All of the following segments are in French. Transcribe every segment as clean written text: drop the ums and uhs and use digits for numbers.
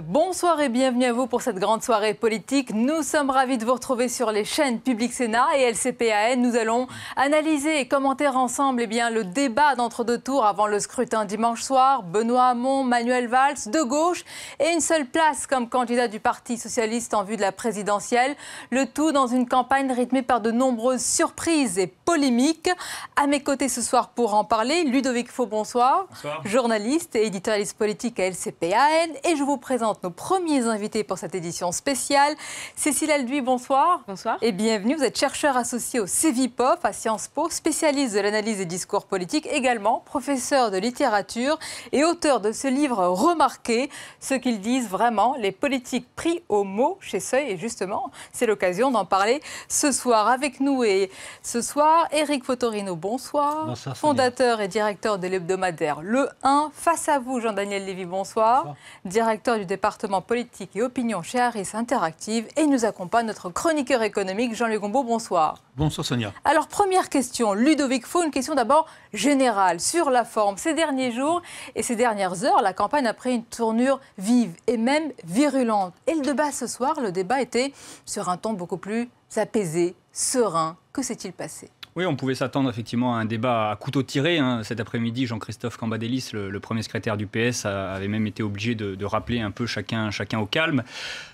Bonsoir et bienvenue à vous pour cette grande soirée politique. Nous sommes ravis de vous retrouver sur les chaînes Public Sénat et LCPAN. Nous allons analyser et commenter ensemble le débat d'entre-deux tours avant le scrutin dimanche soir. Benoît Hamon, Manuel Valls, de gauche et une seule place comme candidat du Parti socialiste en vue de la présidentielle. Le tout dans une campagne rythmée par de nombreuses surprises et polémiques. À mes côtés ce soir pour en parler, Ludovic Faux, bonsoir. Bonsoir. Journaliste et éditorialiste politique à LCPAN. Et je vous présente nos premiers invités pour cette édition spéciale. Cécile Alduy, bonsoir. Bonsoir. Et bienvenue. Vous êtes chercheur associé au CEVIPOF à Sciences Po, spécialiste de l'analyse des discours politiques, également professeur de littérature et auteur de ce livre remarqué, ce qu'ils disent vraiment, les politiques pris au mot chez Seuil. Et justement, c'est l'occasion d'en parler ce soir. Avec nous et ce soir, Éric Fotorino, bonsoir. Bonsoir, fondateur et directeur de l'hebdomadaire Le 1. Face à vous, Jean-Daniel Lévy, bonsoir. Bonsoir. Directeur du département politique et opinion chez Harris Interactive. Et nous accompagne notre chroniqueur économique, Jean-Luc Gombaud, bonsoir. Bonsoir Sonia. Alors, première question, Ludovic Faux, une question d'abord générale sur la forme. Ces derniers jours et ces dernières heures, la campagne a pris une tournure vive et même virulente. Et le débat ce soir, le débat était sur un ton beaucoup plus apaisé, serein. Que s'est-il passé ? Oui, on pouvait s'attendre effectivement à un débat à couteau tiré. Cet après-midi, Jean-Christophe Cambadélis, le premier secrétaire du PS, avait même été obligé de rappeler un peu chacun au calme.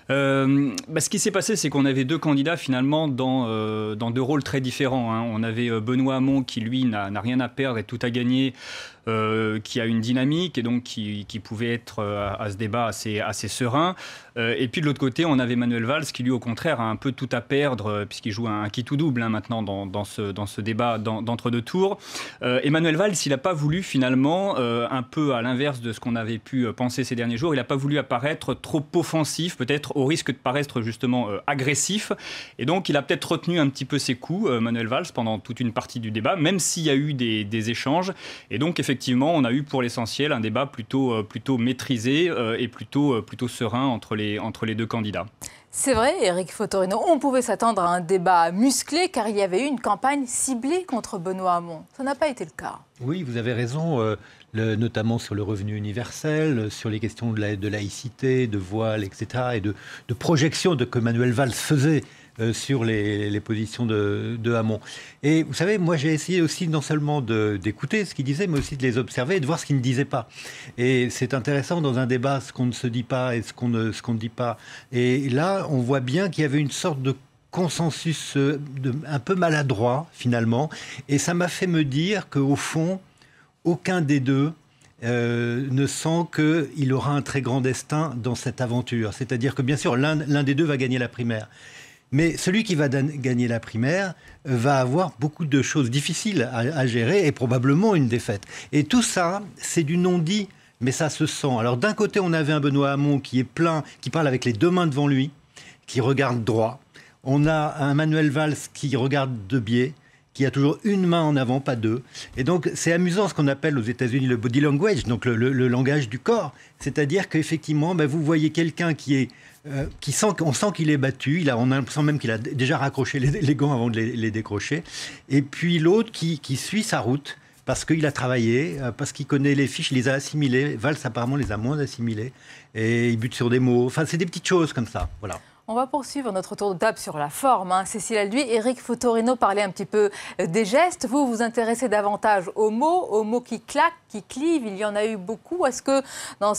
Ce qui s'est passé, c'est qu'on avait deux candidats finalement dans deux rôles très différents. On avait Benoît Hamon qui, lui, n'a rien à perdre et tout à gagner, qui a une dynamique et donc qui pouvait être à ce débat assez serein. Et puis de l'autre côté, on avait Manuel Valls qui, lui, au contraire, a un peu tout à perdre puisqu'il joue un qui tout double maintenant dans ce débat d'entre-deux tours. Manuel Valls, il n'a pas voulu finalement, un peu à l'inverse de ce qu'on avait pu penser ces derniers jours, il n'a pas voulu apparaître trop offensif, peut-être au risque de paraître justement agressif. Et donc, il a peut-être retenu un petit peu ses coups, Manuel Valls, pendant toute une partie du débat, même s'il y a eu des échanges. Et donc, effectivement, on a eu pour l'essentiel un débat plutôt maîtrisé et plutôt serein entre les deux candidats. C'est vrai, Éric Fotorino, on pouvait s'attendre à un débat musclé car il y avait eu une campagne ciblée contre Benoît Hamon. Ça n'a pas été le cas. Oui, vous avez raison, notamment sur le revenu universel, sur les questions de laïcité, de voile, etc. et de projection que Manuel Valls faisait sur les positions de Hamon. Et vous savez, moi j'ai essayé aussi non seulement d'écouter ce qu'il disait, mais aussi de les observer et de voir ce qu'il ne disait pas. Et c'est intéressant dans un débat ce qu'on ne se dit pas et ce qu'on ne dit pas. Et là, on voit bien qu'il y avait une sorte de consensus un peu maladroit finalement. Et ça m'a fait me dire qu'au fond, aucun des deux ne sent qu'il aura un très grand destin dans cette aventure. C'est-à-dire que bien sûr, l'un des deux va gagner la primaire. Mais celui qui va gagner la primaire va avoir beaucoup de choses difficiles à gérer et probablement une défaite. Et tout ça, c'est du non-dit, mais ça se sent. Alors d'un côté, on avait un Benoît Hamon qui est plein, qui parle avec les deux mains devant lui, qui regarde droit. On a un Manuel Valls qui regarde de biais, qui a toujours une main en avant, pas deux. Et donc, c'est amusant ce qu'on appelle aux États-Unis le body language, donc le langage du corps. C'est-à-dire qu'effectivement, vous voyez quelqu'un on sent qu'il est battu, on sent même qu'il a déjà raccroché les gants avant de les décrocher. Et puis l'autre qui suit sa route, parce qu'il a travaillé, parce qu'il connaît les fiches, il les a assimilées. Valls, apparemment, les a moins assimilées. Et il bute sur des mots. Enfin, c'est des petites choses comme ça, voilà. On va poursuivre notre tour de table sur la forme. Cécile Alduy, Éric Fotorino parlait un petit peu des gestes. Vous vous intéressez davantage aux mots qui claquent, qui clivent. Il y en a eu beaucoup. Est-ce que dans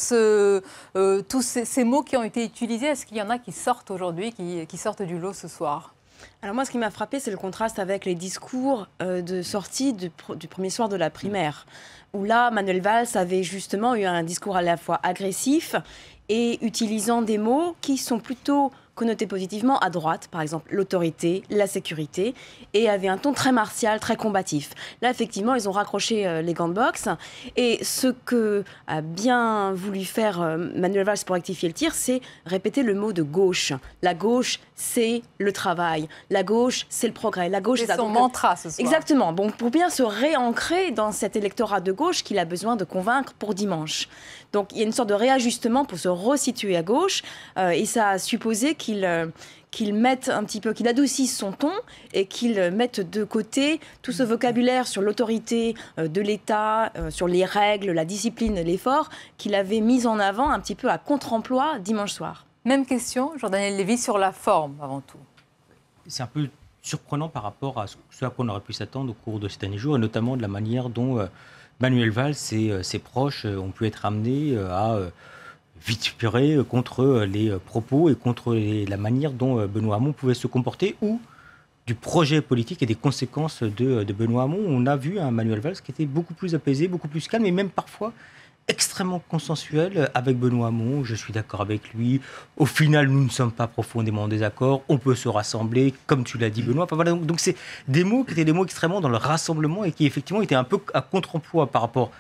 tous ces mots qui ont été utilisés, est-ce qu'il y en a qui sortent aujourd'hui, qui sortent du lot ce soir ? Alors moi, ce qui m'a frappé, c'est le contraste avec les discours de sortie du premier soir de la primaire, où là, Manuel Valls avait justement eu un discours à la fois agressif et utilisant des mots qui sont plutôt connotés positivement à droite, par exemple l'autorité, la sécurité, et avait un ton très martial, très combatif. Là, effectivement, ils ont raccroché les gants de boxe, et ce que a bien voulu faire Manuel Valls pour rectifier le tir, c'est répéter le mot de gauche. La gauche, c'est le travail. La gauche, c'est le progrès. La gauche, c'est son mantra ce soir. Exactement. Bon, pour bien se réancrer dans cet électorat de gauche qu'il a besoin de convaincre pour dimanche. Donc, il y a une sorte de réajustement pour se resituer à gauche, et ça a supposé qu'il mette un petit peu, qu'il adoucisse son ton et qu'il mette de côté tout ce vocabulaire sur l'autorité de l'État, sur les règles, la discipline, l'effort, qu'il avait mis en avant un petit peu à contre-emploi dimanche soir. Même question, Jean-Daniel Lévy, sur la forme avant tout. C'est un peu surprenant par rapport à ce à quoi on aurait pu s'attendre au cours de ces derniers jours, et notamment de la manière dont Manuel Valls et ses proches ont pu être amenés à vituperer contre les propos et contre la manière dont Benoît Hamon pouvait se comporter, ou du projet politique et des conséquences de Benoît Hamon. On a vu un Manuel Valls qui était beaucoup plus apaisé, beaucoup plus calme, et même parfois extrêmement consensuel avec Benoît Hamon. Je suis d'accord avec lui. Au final, nous ne sommes pas profondément en désaccord. On peut se rassembler, comme tu l'as dit, Benoît. Enfin, voilà, donc c'est des mots qui étaient des mots extrêmement dans le rassemblement et qui effectivement étaient un peu à contre-emploi par rapport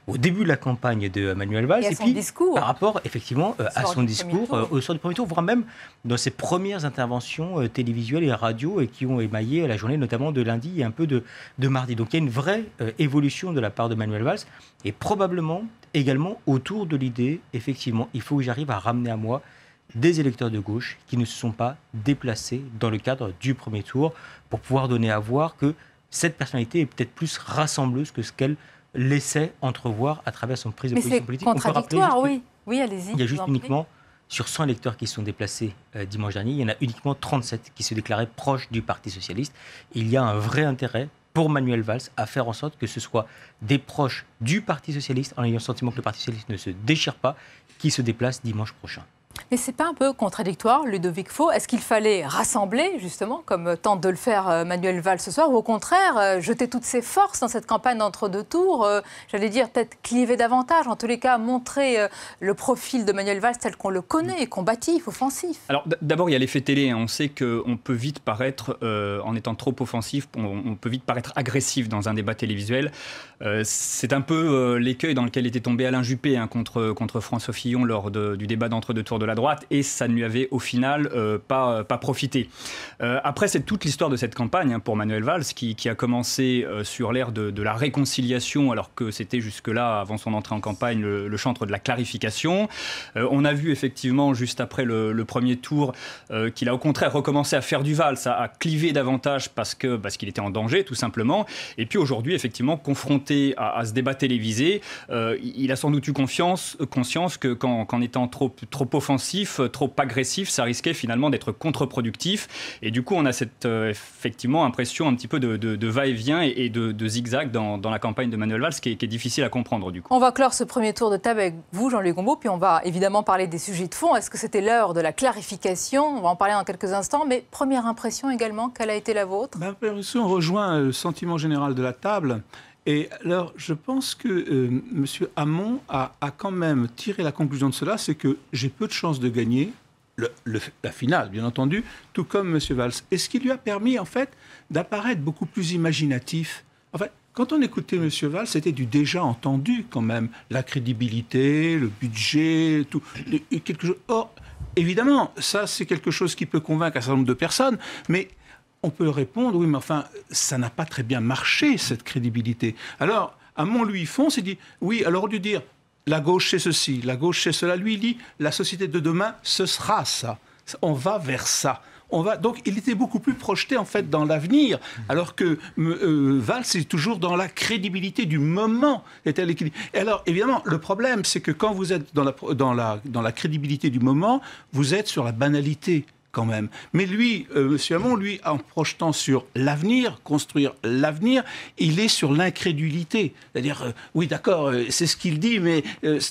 au début de la campagne de Manuel Valls, et puis discours. Par rapport effectivement à son discours au soir du premier tour, voire même dans ses premières interventions télévisuelles et radio, et qui ont émaillé la journée notamment de lundi et un peu de mardi. Donc il y a une vraie évolution de la part de Manuel Valls, et probablement également autour de l'idée, effectivement, il faut que j'arrive à ramener à moi des électeurs de gauche qui ne se sont pas déplacés dans le cadre du premier tour, pour pouvoir donner à voir que cette personnalité est peut-être plus rassembleuse que ce qu'elle laissait entrevoir à travers son prise de position politique. Mais c'est contradictoire, oui. Oui, allez-y. Il y a juste uniquement, sur 100 électeurs qui se sont déplacés dimanche dernier, il y en a uniquement 37 qui se déclaraient proches du Parti socialiste. Il y a un vrai intérêt pour Manuel Valls à faire en sorte que ce soit des proches du Parti socialiste, en ayant le sentiment que le Parti socialiste ne se déchire pas, qui se déplacent dimanche prochain. Mais c'est pas un peu contradictoire, Ludovic Faux? Est-ce qu'il fallait rassembler, justement, comme tente de le faire Manuel Valls ce soir, ou au contraire, jeter toutes ses forces dans cette campagne d'entre-deux tours, j'allais dire peut-être cliver davantage, en tous les cas montrer le profil de Manuel Valls tel qu'on le connaît, combatif, offensif? Alors d'abord, il y a l'effet télé. On sait qu'on peut vite paraître, en étant trop offensif, on peut vite paraître agressif dans un débat télévisuel. C'est un peu l'écueil dans lequel était tombé Alain Juppé contre François Fillon lors du débat d'entre-deux tours de la droite, et ça ne lui avait au final pas profité. Après, c'est toute l'histoire de cette campagne pour Manuel Valls qui a commencé sur l'ère de la réconciliation, alors que c'était jusque-là, avant son entrée en campagne, le chantre de la clarification. On a vu effectivement, juste après le premier tour, qu'il a au contraire recommencé à faire du Valls, à cliver davantage parce qu'il était en danger, tout simplement. Et puis aujourd'hui, effectivement, confronté à ce débat télévisé, il a sans doute eu conscience que qu'en étant trop offensif, trop agressif, ça risquait finalement d'être contre-productif. Et du coup, on a cette effectivement impression un petit peu de va-et-vient et de zigzag dans la campagne de Manuel Valls, qui est difficile à comprendre du coup. On va clore ce premier tour de table avec vous, Jean-Louis Gombault, puis on va évidemment parler des sujets de fond. Est-ce que c'était l'heure de la clarification? On va en parler dans quelques instants, mais première impression également, quelle a été la vôtre? On rejoint le sentiment général de la table. Et alors, je pense que M. Hamon a quand même tiré la conclusion de cela, c'est que j'ai peu de chances de gagner la finale, bien entendu, tout comme M. Valls. Et ce qui lui a permis, en fait, d'apparaître beaucoup plus imaginatif. En fait, quand on écoutait M. Valls, c'était du déjà entendu, quand même. La crédibilité, le budget, tout. Quelque chose. Or, évidemment, ça, c'est quelque chose qui peut convaincre un certain nombre de personnes, mais on peut répondre, oui, mais enfin, ça n'a pas très bien marché, cette crédibilité. Alors, Hamon, lui, fonce et dit, oui, alors au lieu de dire, la gauche c'est ceci, la gauche c'est cela, lui, il dit, la société de demain, ce sera ça. On va vers ça. Donc, il était beaucoup plus projeté, en fait, dans l'avenir, alors que Valls est toujours dans la crédibilité du moment. Et alors, évidemment, le problème, c'est que quand vous êtes dans la crédibilité du moment, vous êtes sur la banalité, quand même. Mais lui, M. Hamon, lui, en projetant sur l'avenir, construire l'avenir, il est sur l'incrédulité. C'est-à-dire, oui, d'accord, c'est ce qu'il dit, mais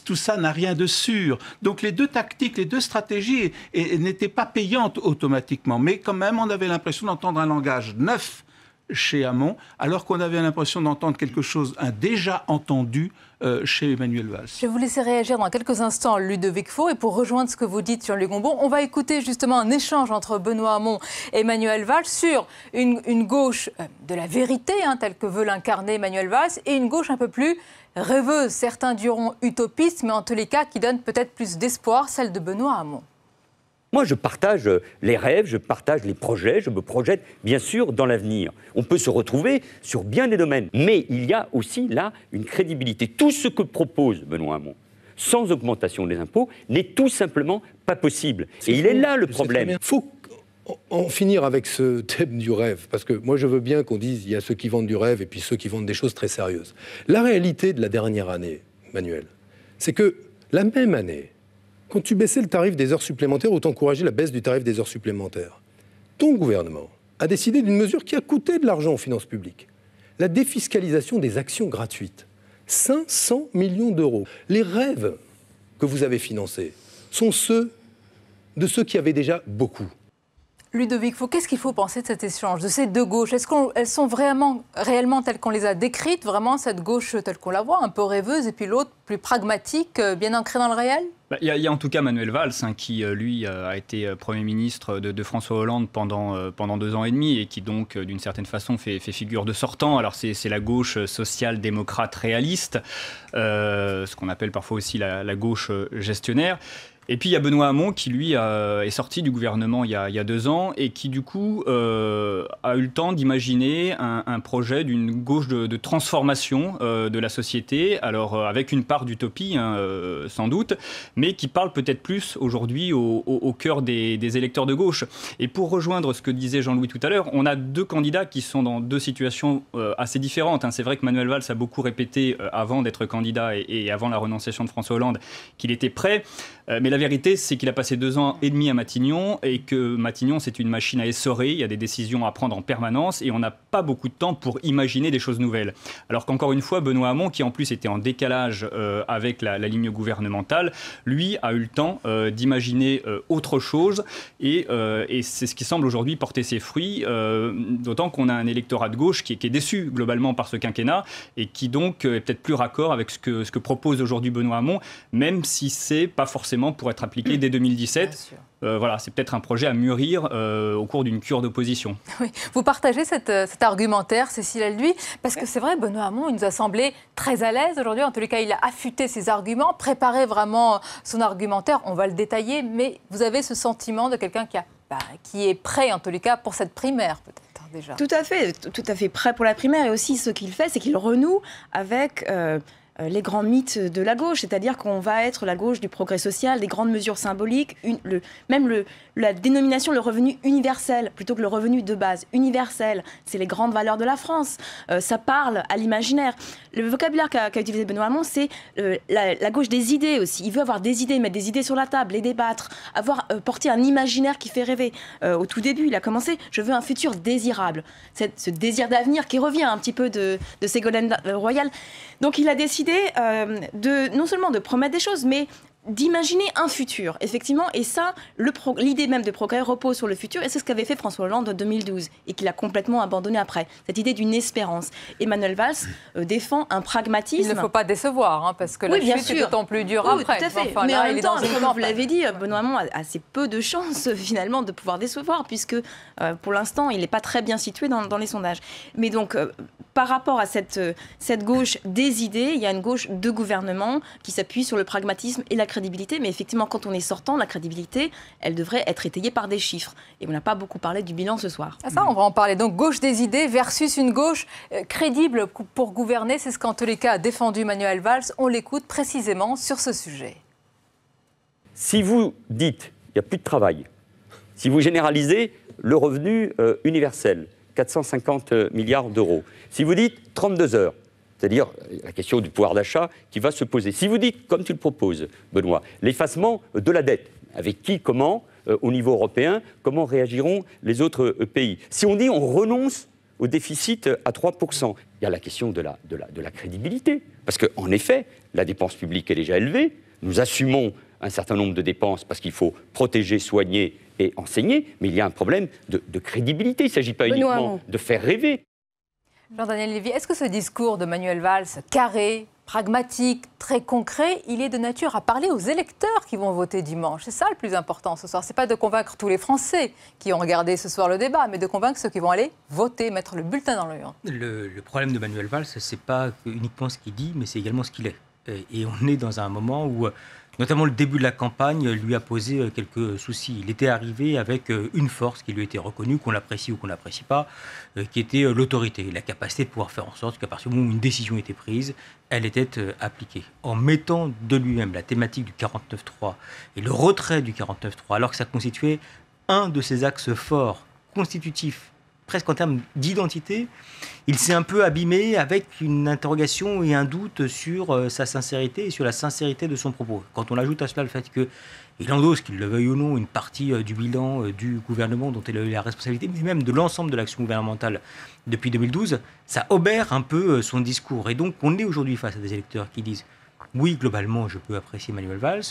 tout ça n'a rien de sûr. Donc les deux tactiques, les deux stratégies n'étaient pas payantes automatiquement. Mais quand même, on avait l'impression d'entendre un langage neuf chez Hamon, alors qu'on avait l'impression d'entendre quelque chose, un déjà entendu, chez Emmanuel Valls. Je vais vous laisser réagir dans quelques instants, Ludovic Faux. Et pour rejoindre ce que vous dites, Jean-Louis Gombault, on va écouter justement un échange entre Benoît Hamon et Emmanuel Valls sur une gauche de la vérité, telle que veut l'incarner Emmanuel Valls, et une gauche un peu plus rêveuse. Certains diront utopiste, mais en tous les cas qui donne peut-être plus d'espoir, celle de Benoît Hamon. Moi, je partage les rêves, je partage les projets, je me projette bien sûr dans l'avenir. On peut se retrouver sur bien des domaines, mais il y a aussi là une crédibilité. Tout ce que propose Benoît Hamon, sans augmentation des impôts n'est tout simplement pas possible. Et il est là le problème. Il faut en finir avec ce thème du rêve, parce que moi je veux bien qu'on dise il y a ceux qui vendent du rêve et puis ceux qui vendent des choses très sérieuses. La réalité de la dernière année, Manuel, c'est que la même année, quand tu baissais le tarif des heures supplémentaires ou t'encourageais la baisse du tarif des heures supplémentaires, ton gouvernement a décidé d'une mesure qui a coûté de l'argent aux finances publiques. La défiscalisation des actions gratuites. 500 millions d'euros. Les rêves que vous avez financés sont ceux de ceux qui avaient déjà beaucoup. Ludovic Faux, qu'est-ce qu'il faut penser de cet échange, de ces deux gauches? Est-ce qu'elles sont réellement telles qu'on les a décrites, vraiment cette gauche telle qu'on la voit, un peu rêveuse, et puis l'autre plus pragmatique, bien ancrée dans le réel? Il y a en tout cas Manuel Valls, qui lui a été Premier ministre de François Hollande pendant 2 ans et demi et qui donc d'une certaine façon fait figure de sortant. Alors c'est la gauche social-démocrate réaliste, ce qu'on appelle parfois aussi la gauche gestionnaire. Et puis il y a Benoît Hamon qui lui est sorti du gouvernement il y a 2 ans et qui du coup a eu le temps d'imaginer un projet d'une gauche de transformation de la société, alors avec une part d'utopie sans doute, mais qui parle peut-être plus aujourd'hui au cœur des électeurs de gauche. Et pour rejoindre ce que disait Jean-Louis tout à l'heure, on a 2 candidats qui sont dans 2 situations assez différentes. C'est vrai que Manuel Valls a beaucoup répété avant d'être candidat et avant la renonciation de François Hollande qu'il était prêt. Mais la vérité, c'est qu'il a passé 2 ans et demi à Matignon et que Matignon, c'est une machine à essorer. Il y a des décisions à prendre en permanence et on n'a pas beaucoup de temps pour imaginer des choses nouvelles. Alors qu'encore une fois, Benoît Hamon, qui en plus était en décalage avec la ligne gouvernementale, lui a eu le temps d'imaginer autre chose et c'est ce qui semble aujourd'hui porter ses fruits, d'autant qu'on a un électorat de gauche qui est déçu globalement par ce quinquennat et qui donc est peut-être plus raccord avec ce que propose aujourd'hui Benoît Hamon, même si c'est pas forcément pour être appliqué dès 2017. Voilà, c'est peut-être un projet à mûrir au cours d'une cure d'opposition. Oui. Vous partagez cet argumentaire, Cécile Alduy, parce que c'est vrai, Benoît Hamon, il nous a semblé très à l'aise aujourd'hui. En tous les cas, il a affûté ses arguments, préparé vraiment son argumentaire. On va le détailler, mais vous avez ce sentiment de quelqu'un qui est prêt, en tous les cas, pour cette primaire, peut-être déjà. Tout à fait prêt pour la primaire. Et aussi, ce qu'il fait, c'est qu'il renoue avec les grands mythes de la gauche, c'est-à-dire qu'on va être la gauche du progrès social, des grandes mesures symboliques, la dénomination, le revenu universel, plutôt que le revenu de base. Universel, c'est les grandes valeurs de la France. Ça parle à l'imaginaire. Le vocabulaire qu'a utilisé Benoît Hamon, c'est la gauche des idées aussi. Il veut avoir des idées, mettre des idées sur la table, les débattre, porter un imaginaire qui fait rêver. Au tout début, il a commencé « Je veux un futur désirable ». Ce désir d'avenir qui revient un petit peu de Ségolène Royal. Donc il a décidé non seulement de promettre des choses, mais d'imaginer un futur, effectivement. Et ça, l'idée même de progrès repose sur le futur. Et c'est ce qu'avait fait François Hollande en 2012 et qu'il a complètement abandonné après. Cette idée d'une espérance. Emmanuel Valls défend un pragmatisme. Il ne faut pas décevoir, parce que la chute est d'autant plus dure après. Tout à fait. Enfin, mais là, en même temps, comme vous l'avez dit, Benoît Hamon a assez peu de chances, finalement, de pouvoir décevoir, puisque pour l'instant, il n'est pas très bien situé dans les sondages. Mais donc, par rapport à cette gauche des idées, il y a une gauche de gouvernement qui s'appuie sur le pragmatisme et la crédibilité. Mais effectivement, quand on est sortant, la crédibilité, elle devrait être étayée par des chiffres. Et on n'a pas beaucoup parlé du bilan ce soir. Ça, on va en parler. Donc, gauche des idées versus une gauche crédible pour gouverner. C'est ce qu'en tous les cas a défendu Manuel Valls. On l'écoute précisément sur ce sujet. Si vous dites il n'y a plus de travail, si vous généralisez le revenu universel, 450 milliards d'euros, si vous dites 32 heures, c'est-à-dire la question du pouvoir d'achat qui va se poser. Si vous dites, comme tu le proposes, Benoît, l'effacement de la dette, avec qui, comment, au niveau européen, comment réagiront les autres pays? Si on dit on renonce au déficit à 3%, il y a la question de la crédibilité. Parce qu'en effet, la dépense publique est déjà élevée, nous assumons un certain nombre de dépenses parce qu'il faut protéger, soigner et enseigner, mais il y a un problème de crédibilité. Il ne s'agit pas uniquement de faire rêver. Jean-Daniel Lévy, est-ce que ce discours de Manuel Valls, carré, pragmatique, très concret, il est de nature à parler aux électeurs qui vont voter dimanche? C'est ça le plus important ce soir. Ce n'est pas de convaincre tous les Français qui ont regardé ce soir le débat, mais de convaincre ceux qui vont aller voter, mettre le bulletin dans l'urne. Le problème de Manuel Valls, ce n'est pas uniquement ce qu'il dit, mais c'est également ce qu'il est. Et on est dans un moment où Notamment le début de la campagne lui a posé quelques soucis. Il était arrivé avec une force qui lui était reconnue, qu'on l'apprécie ou qu'on l'apprécie pas, qui était l'autorité, la capacité de pouvoir faire en sorte qu'à partir du moment où une décision était prise, elle était appliquée. En mettant de lui-même la thématique du 49.3 et le retrait du 49.3, alors que ça constituait un de ses axes forts, constitutifs, presque en termes d'identité, il s'est un peu abîmé avec une interrogation et un doute sur sa sincérité et sur la sincérité de son propos. Quand on ajoute à cela le fait qu'il endosse, qu'il le veuille ou non, une partie du bilan du gouvernement dont il a eu la responsabilité, mais même de l'ensemble de l'action gouvernementale depuis 2012, ça obère un peu son discours. Et donc on est aujourd'hui face à des électeurs qui disent oui, globalement, je peux apprécier Manuel Valls.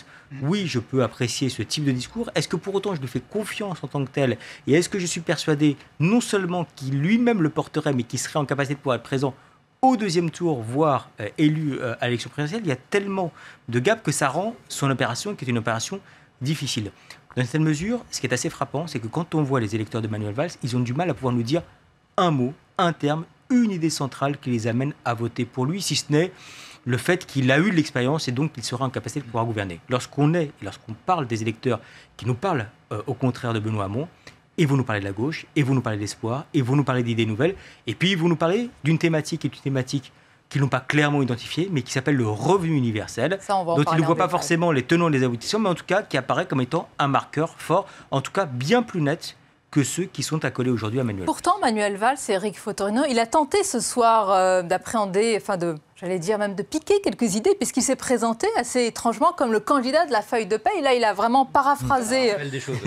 Oui, je peux apprécier ce type de discours. Est-ce que pour autant, je lui fais confiance en tant que tel? Et est-ce que je suis persuadé, non seulement qu'il lui-même le porterait, mais qu'il serait en capacité de pouvoir être présent au deuxième tour, voire élu à l'élection présidentielle? Il y a tellement de gaps que ça rend son opération, qui est une opération difficile. Dans une certaine mesure, ce qui est assez frappant, c'est que quand on voit les électeurs de Manuel Valls, ils ont du mal à pouvoir nous dire un mot, un terme, une idée centrale qui les amène à voter pour lui, si ce n'est le fait qu'il a eu de l'expérience et donc qu'il sera en capacité de pouvoir gouverner. Lorsqu'on parle des électeurs qui nous parlent au contraire de Benoît Hamon, et vous nous parlez de la gauche, et vous nous parlez d'espoir, et vous nous parlez d'idées nouvelles, et puis vous nous parlez d'une thématique qu'ils n'ont pas clairement identifiée, mais qui s'appelle le revenu universel, dont ils ne voient pas forcément les tenants et les aboutissants, mais en tout cas qui apparaît comme étant un marqueur fort, en tout cas bien plus net que ceux qui sont accolés aujourd'hui à Manuel. Pourtant, Manuel Valls et Éric Fotorino, il a tenté ce soir d'appréhender, j'allais dire même de piquer quelques idées, puisqu'il s'est présenté assez étrangement comme le candidat de la feuille de paie. Et là, il a vraiment paraphrasé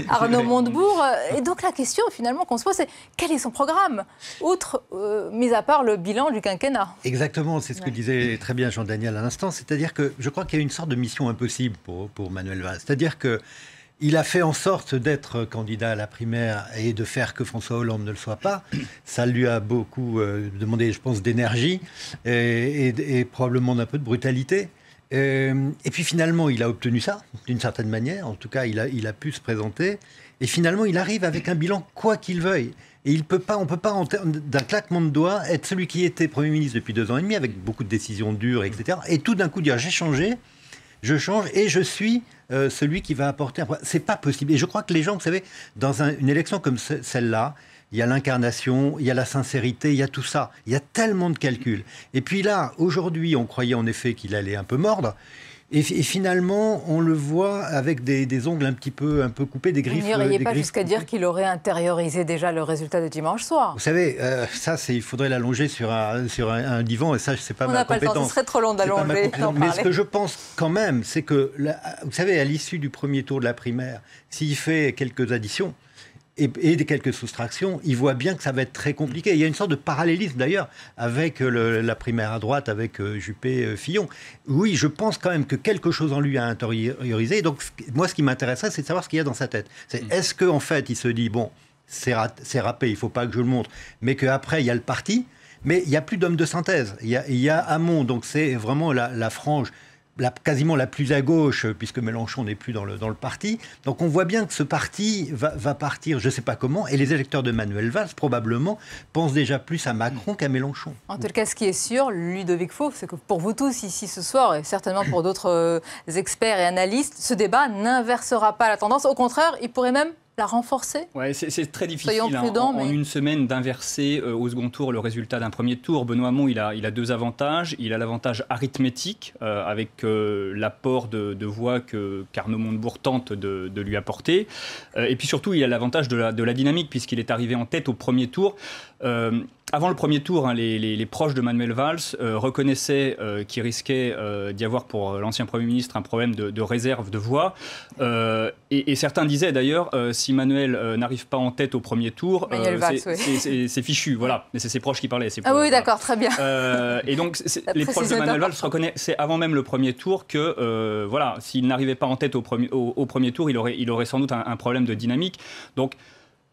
Arnaud Montebourg. Et donc la question finalement qu'on se pose, c'est quel est son programme, outre, mis à part le bilan du quinquennat? Exactement, c'est ce que disait très bien Jean-Daniel à l'instant. C'est-à-dire que je crois qu'il y a une sorte de mission impossible pour Manuel Valls. C'est-à-dire que il a fait en sorte d'être candidat à la primaire et de faire que François Hollande ne le soit pas. Ça lui a beaucoup demandé, je pense, d'énergie et probablement d'un peu de brutalité. Et puis finalement, il a obtenu ça, d'une certaine manière. En tout cas, il a pu se présenter. Et finalement, il arrive avec un bilan quoi qu'il veuille. Et on ne peut pas, d'un claquement de doigts, être celui qui était Premier ministre depuis 2 ans et demi, avec beaucoup de décisions dures, etc. Et tout d'un coup dire, j'ai changé, je change et je suis celui qui va apporter un problème. C'est pas possible. Et je crois que les gens, vous savez, dans une élection comme celle-là, il y a l'incarnation, il y a la sincérité, il y a tout ça. Il y a tellement de calculs. Et puis là, aujourd'hui, on croyait en effet qu'il allait un peu mordre. Et finalement, on le voit avec des ongles un peu coupés, des griffes. Vous n'iriez pas jusqu'à dire qu'il aurait intériorisé déjà le résultat de dimanche soir. Vous savez, il faudrait l'allonger sur un divan, et ça, c'est pas ma compétence. On n'a pas le temps, ce serait trop long d'allonger. Mais ce que je pense quand même, c'est que, vous savez, à l'issue du premier tour de la primaire, s'il fait quelques additions, et quelques soustractions, il voit bien que ça va être très compliqué. Il y a une sorte de parallélisme d'ailleurs avec la primaire à droite, avec Juppé-Fillon. Oui, je pense quand même que quelque chose en lui a intériorisé. Donc moi, ce qui m'intéresserait, c'est de savoir ce qu'il y a dans sa tête. Est-ce qu'en fait, il se dit, bon, c'est râpé, il ne faut pas que je le montre, mais qu'après, il y a le parti, mais il n'y a plus d'homme de synthèse. Il y a Hamon, donc c'est vraiment la frange quasiment la plus à gauche, puisque Mélenchon n'est plus dans le parti. Donc on voit bien que ce parti va partir, je ne sais pas comment, et les électeurs de Manuel Valls, probablement, pensent déjà plus à Macron qu'à Mélenchon. En tout cas, ce qui est sûr, Ludovic Faux, c'est que pour vous tous ici ce soir, et certainement pour d'autres experts et analystes, ce débat n'inversera pas la tendance. Au contraire, il pourrait même la renforcer. Ouais, c'est très difficile prudents, en une semaine d'inverser au second tour le résultat d'un premier tour. Benoît Hamon, il a 2 avantages. Il a l'avantage arithmétique avec l'apport de voix qu'Arnaud Montebourg tente de lui apporter. Et puis surtout, il a l'avantage de la dynamique puisqu'il est arrivé en tête au premier tour. Avant le premier tour, les proches de Manuel Valls reconnaissaient qu'il risquait d'y avoir pour l'ancien Premier ministre un problème de réserve de voix. Et certains disaient d'ailleurs, si Manuel n'arrive pas en tête au premier tour, c'est fichu. Voilà. Mais c'est ses proches qui parlaient. Oui, d'accord, très bien. Et donc, les proches de Manuel Valls reconnaissaient avant même le premier tour que, s'il n'arrivait pas en tête au premier tour, il aurait sans doute un problème de dynamique. Donc,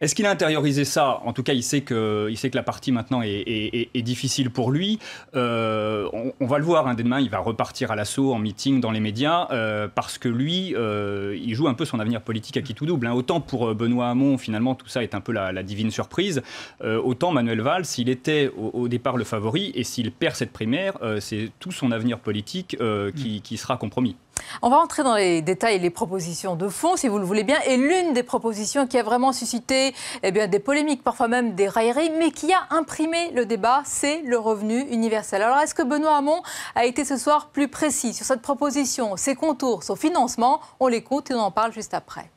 est-ce qu'il a intériorisé ça? En tout cas, il sait que la partie maintenant est difficile pour lui. On va le voir, dès demain, il va repartir à l'assaut en meeting dans les médias parce que lui, il joue un peu son avenir politique à qui tout double. Autant pour Benoît Hamon, finalement, tout ça est un peu la divine surprise. Autant Manuel Valls, s'il était au départ le favori et s'il perd cette primaire, c'est tout son avenir politique qui sera compromis. On va entrer dans les détails et les propositions de fond, si vous le voulez bien. Et l'une des propositions qui a vraiment suscité des polémiques, parfois même des railleries, mais qui a imprimé le débat, c'est le revenu universel. Alors, est-ce que Benoît Hamon a été ce soir plus précis sur cette proposition, ses contours, son financement? On l'écoute et on en parle juste après.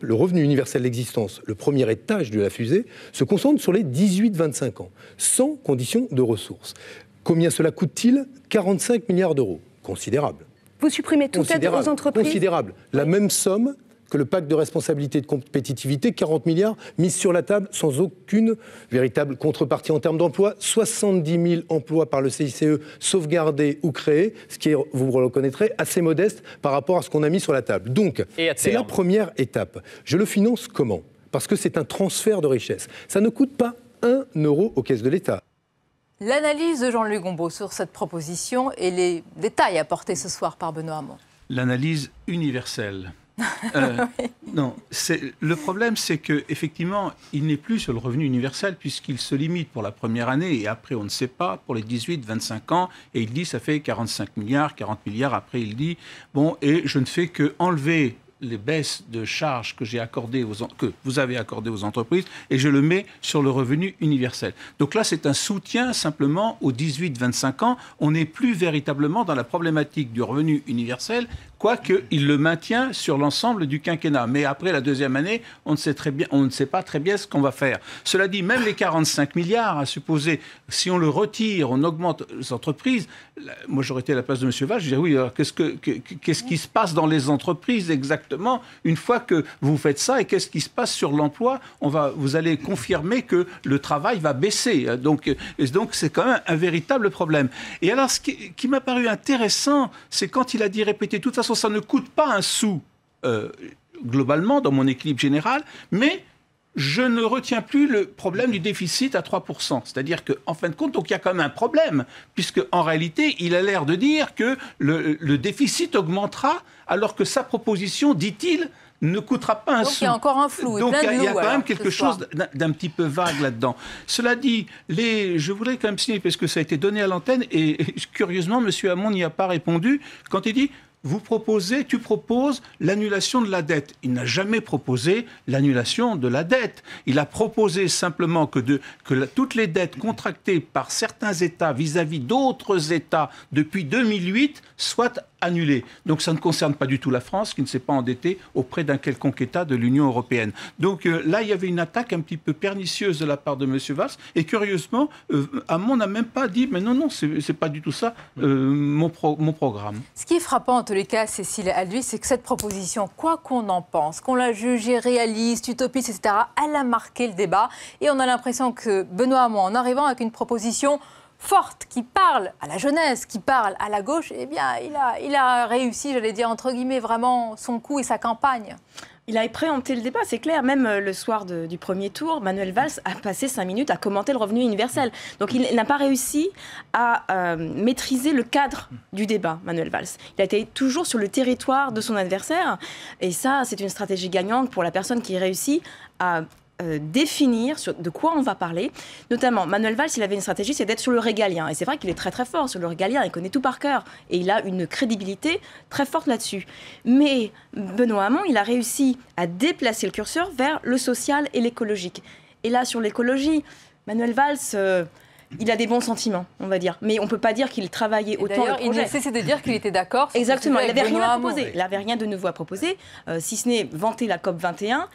Le revenu universel d'existence, le premier étage de la fusée, se concentre sur les 18-25 ans, sans condition de ressources. Combien cela coûte-t-il? 45 milliards d'euros. Considérable. Vous supprimez toute aide aux entreprises? Considérable. La même somme que le pacte de responsabilité et de compétitivité, 40 milliards mis sur la table sans aucune véritable contrepartie en termes d'emploi. 70 000 emplois par le CICE sauvegardés ou créés, ce qui est, vous le reconnaîtrez, assez modeste par rapport à ce qu'on a mis sur la table. Donc, c'est la première étape. Je le finance comment? Parce que c'est un transfert de richesse. Ça ne coûte pas 1 euro aux caisses de l'État. L'analyse de Jean-Luc Gombault sur cette proposition et les détails apportés ce soir par Benoît Hamon. L'analyse universelle. Non, le problème, c'est qu'effectivement, il n'est plus sur le revenu universel puisqu'il se limite pour la première année et après, on ne sait pas, pour les 18-25 ans. Et il dit, ça fait 45 milliards, 40 milliards. Après, il dit, bon, et je ne fais qu'enlever les baisses de charges que vous avez accordées aux entreprises et je le mets sur le revenu universel. Donc là, c'est un soutien simplement aux 18-25 ans. On n'est plus véritablement dans la problématique du revenu universel, quoique il le maintient sur l'ensemble du quinquennat. Mais après la deuxième année, on ne sait pas très bien ce qu'on va faire. Cela dit, même les 45 milliards, à supposer, si on le retire, on augmente les entreprises. Moi, j'aurais été à la place de M. Valls, je dirais oui, alors qu'est-ce qui se passe dans les entreprises exactement une fois que vous faites ça et qu'est-ce qui se passe sur l'emploi? Vous allez confirmer que le travail va baisser. Donc c'est quand même un véritable problème. Et alors, ce qui m'a paru intéressant, c'est quand il a dit répéter, de toute façon, ça ne coûte pas un sou globalement dans mon équilibre général, mais je ne retiens plus le problème du déficit à 3%. C'est-à-dire qu'en fin de compte, donc, il y a quand même un problème, puisqu'en réalité, il a l'air de dire que le déficit augmentera, alors que sa proposition, dit-il, ne coûtera pas un sou. Donc il y a encore un flou. Donc il y a quand même quelque chose d'un petit peu vague là-dedans. Cela dit, je voudrais quand même signaler, parce que ça a été donné à l'antenne, et curieusement, M. Hamon n'y a pas répondu, quand il dit... Tu proposes l'annulation de la dette. Il n'a jamais proposé l'annulation de la dette. Il a proposé simplement que toutes les dettes contractées par certains États vis-à-vis d'autres États depuis 2008 soient annulées. Donc ça ne concerne pas du tout la France, qui ne s'est pas endettée auprès d'un quelconque État de l'Union européenne. Donc là, il y avait une attaque un petit peu pernicieuse de la part de M. Valls. Et curieusement, Hamon n'a même pas dit, mais non, c'est pas du tout ça mon programme. Ce qui est frappant, en tous les cas, Cécile Alduy, c'est que cette proposition, quoi qu'on en pense, qu'on la juge réaliste, utopiste, etc., elle a marqué le débat. Et on a l'impression que Benoît Hamon, en arrivant avec une proposition forte, qui parle à la jeunesse, qui parle à la gauche, eh bien, il a réussi, j'allais dire, entre guillemets, vraiment son coup et sa campagne. Il a préempté le débat, c'est clair. Même le soir du premier tour, Manuel Valls a passé 5 minutes à commenter le revenu universel. Donc il n'a pas réussi à maîtriser le cadre du débat, Manuel Valls. Il a été toujours sur le territoire de son adversaire. Et ça, c'est une stratégie gagnante pour la personne qui réussit à définir de quoi on va parler. Notamment, Manuel Valls, il avait une stratégie, c'est d'être sur le régalien. Et c'est vrai qu'il est très très fort sur le régalien, il connaît tout par cœur. Et il a une crédibilité très forte là-dessus. Mais Benoît Hamon, il a réussi à déplacer le curseur vers le social et l'écologique. Et là, sur l'écologie, Manuel Valls... il a des bons sentiments, on va dire. Mais on ne peut pas dire qu'il travaillait autant le projet. Il n'a cessé de dire qu'il était d'accord. Exactement, il n'avait rien à proposer. Il n'avait rien de nouveau à proposer, si ce n'est vanter la COP 21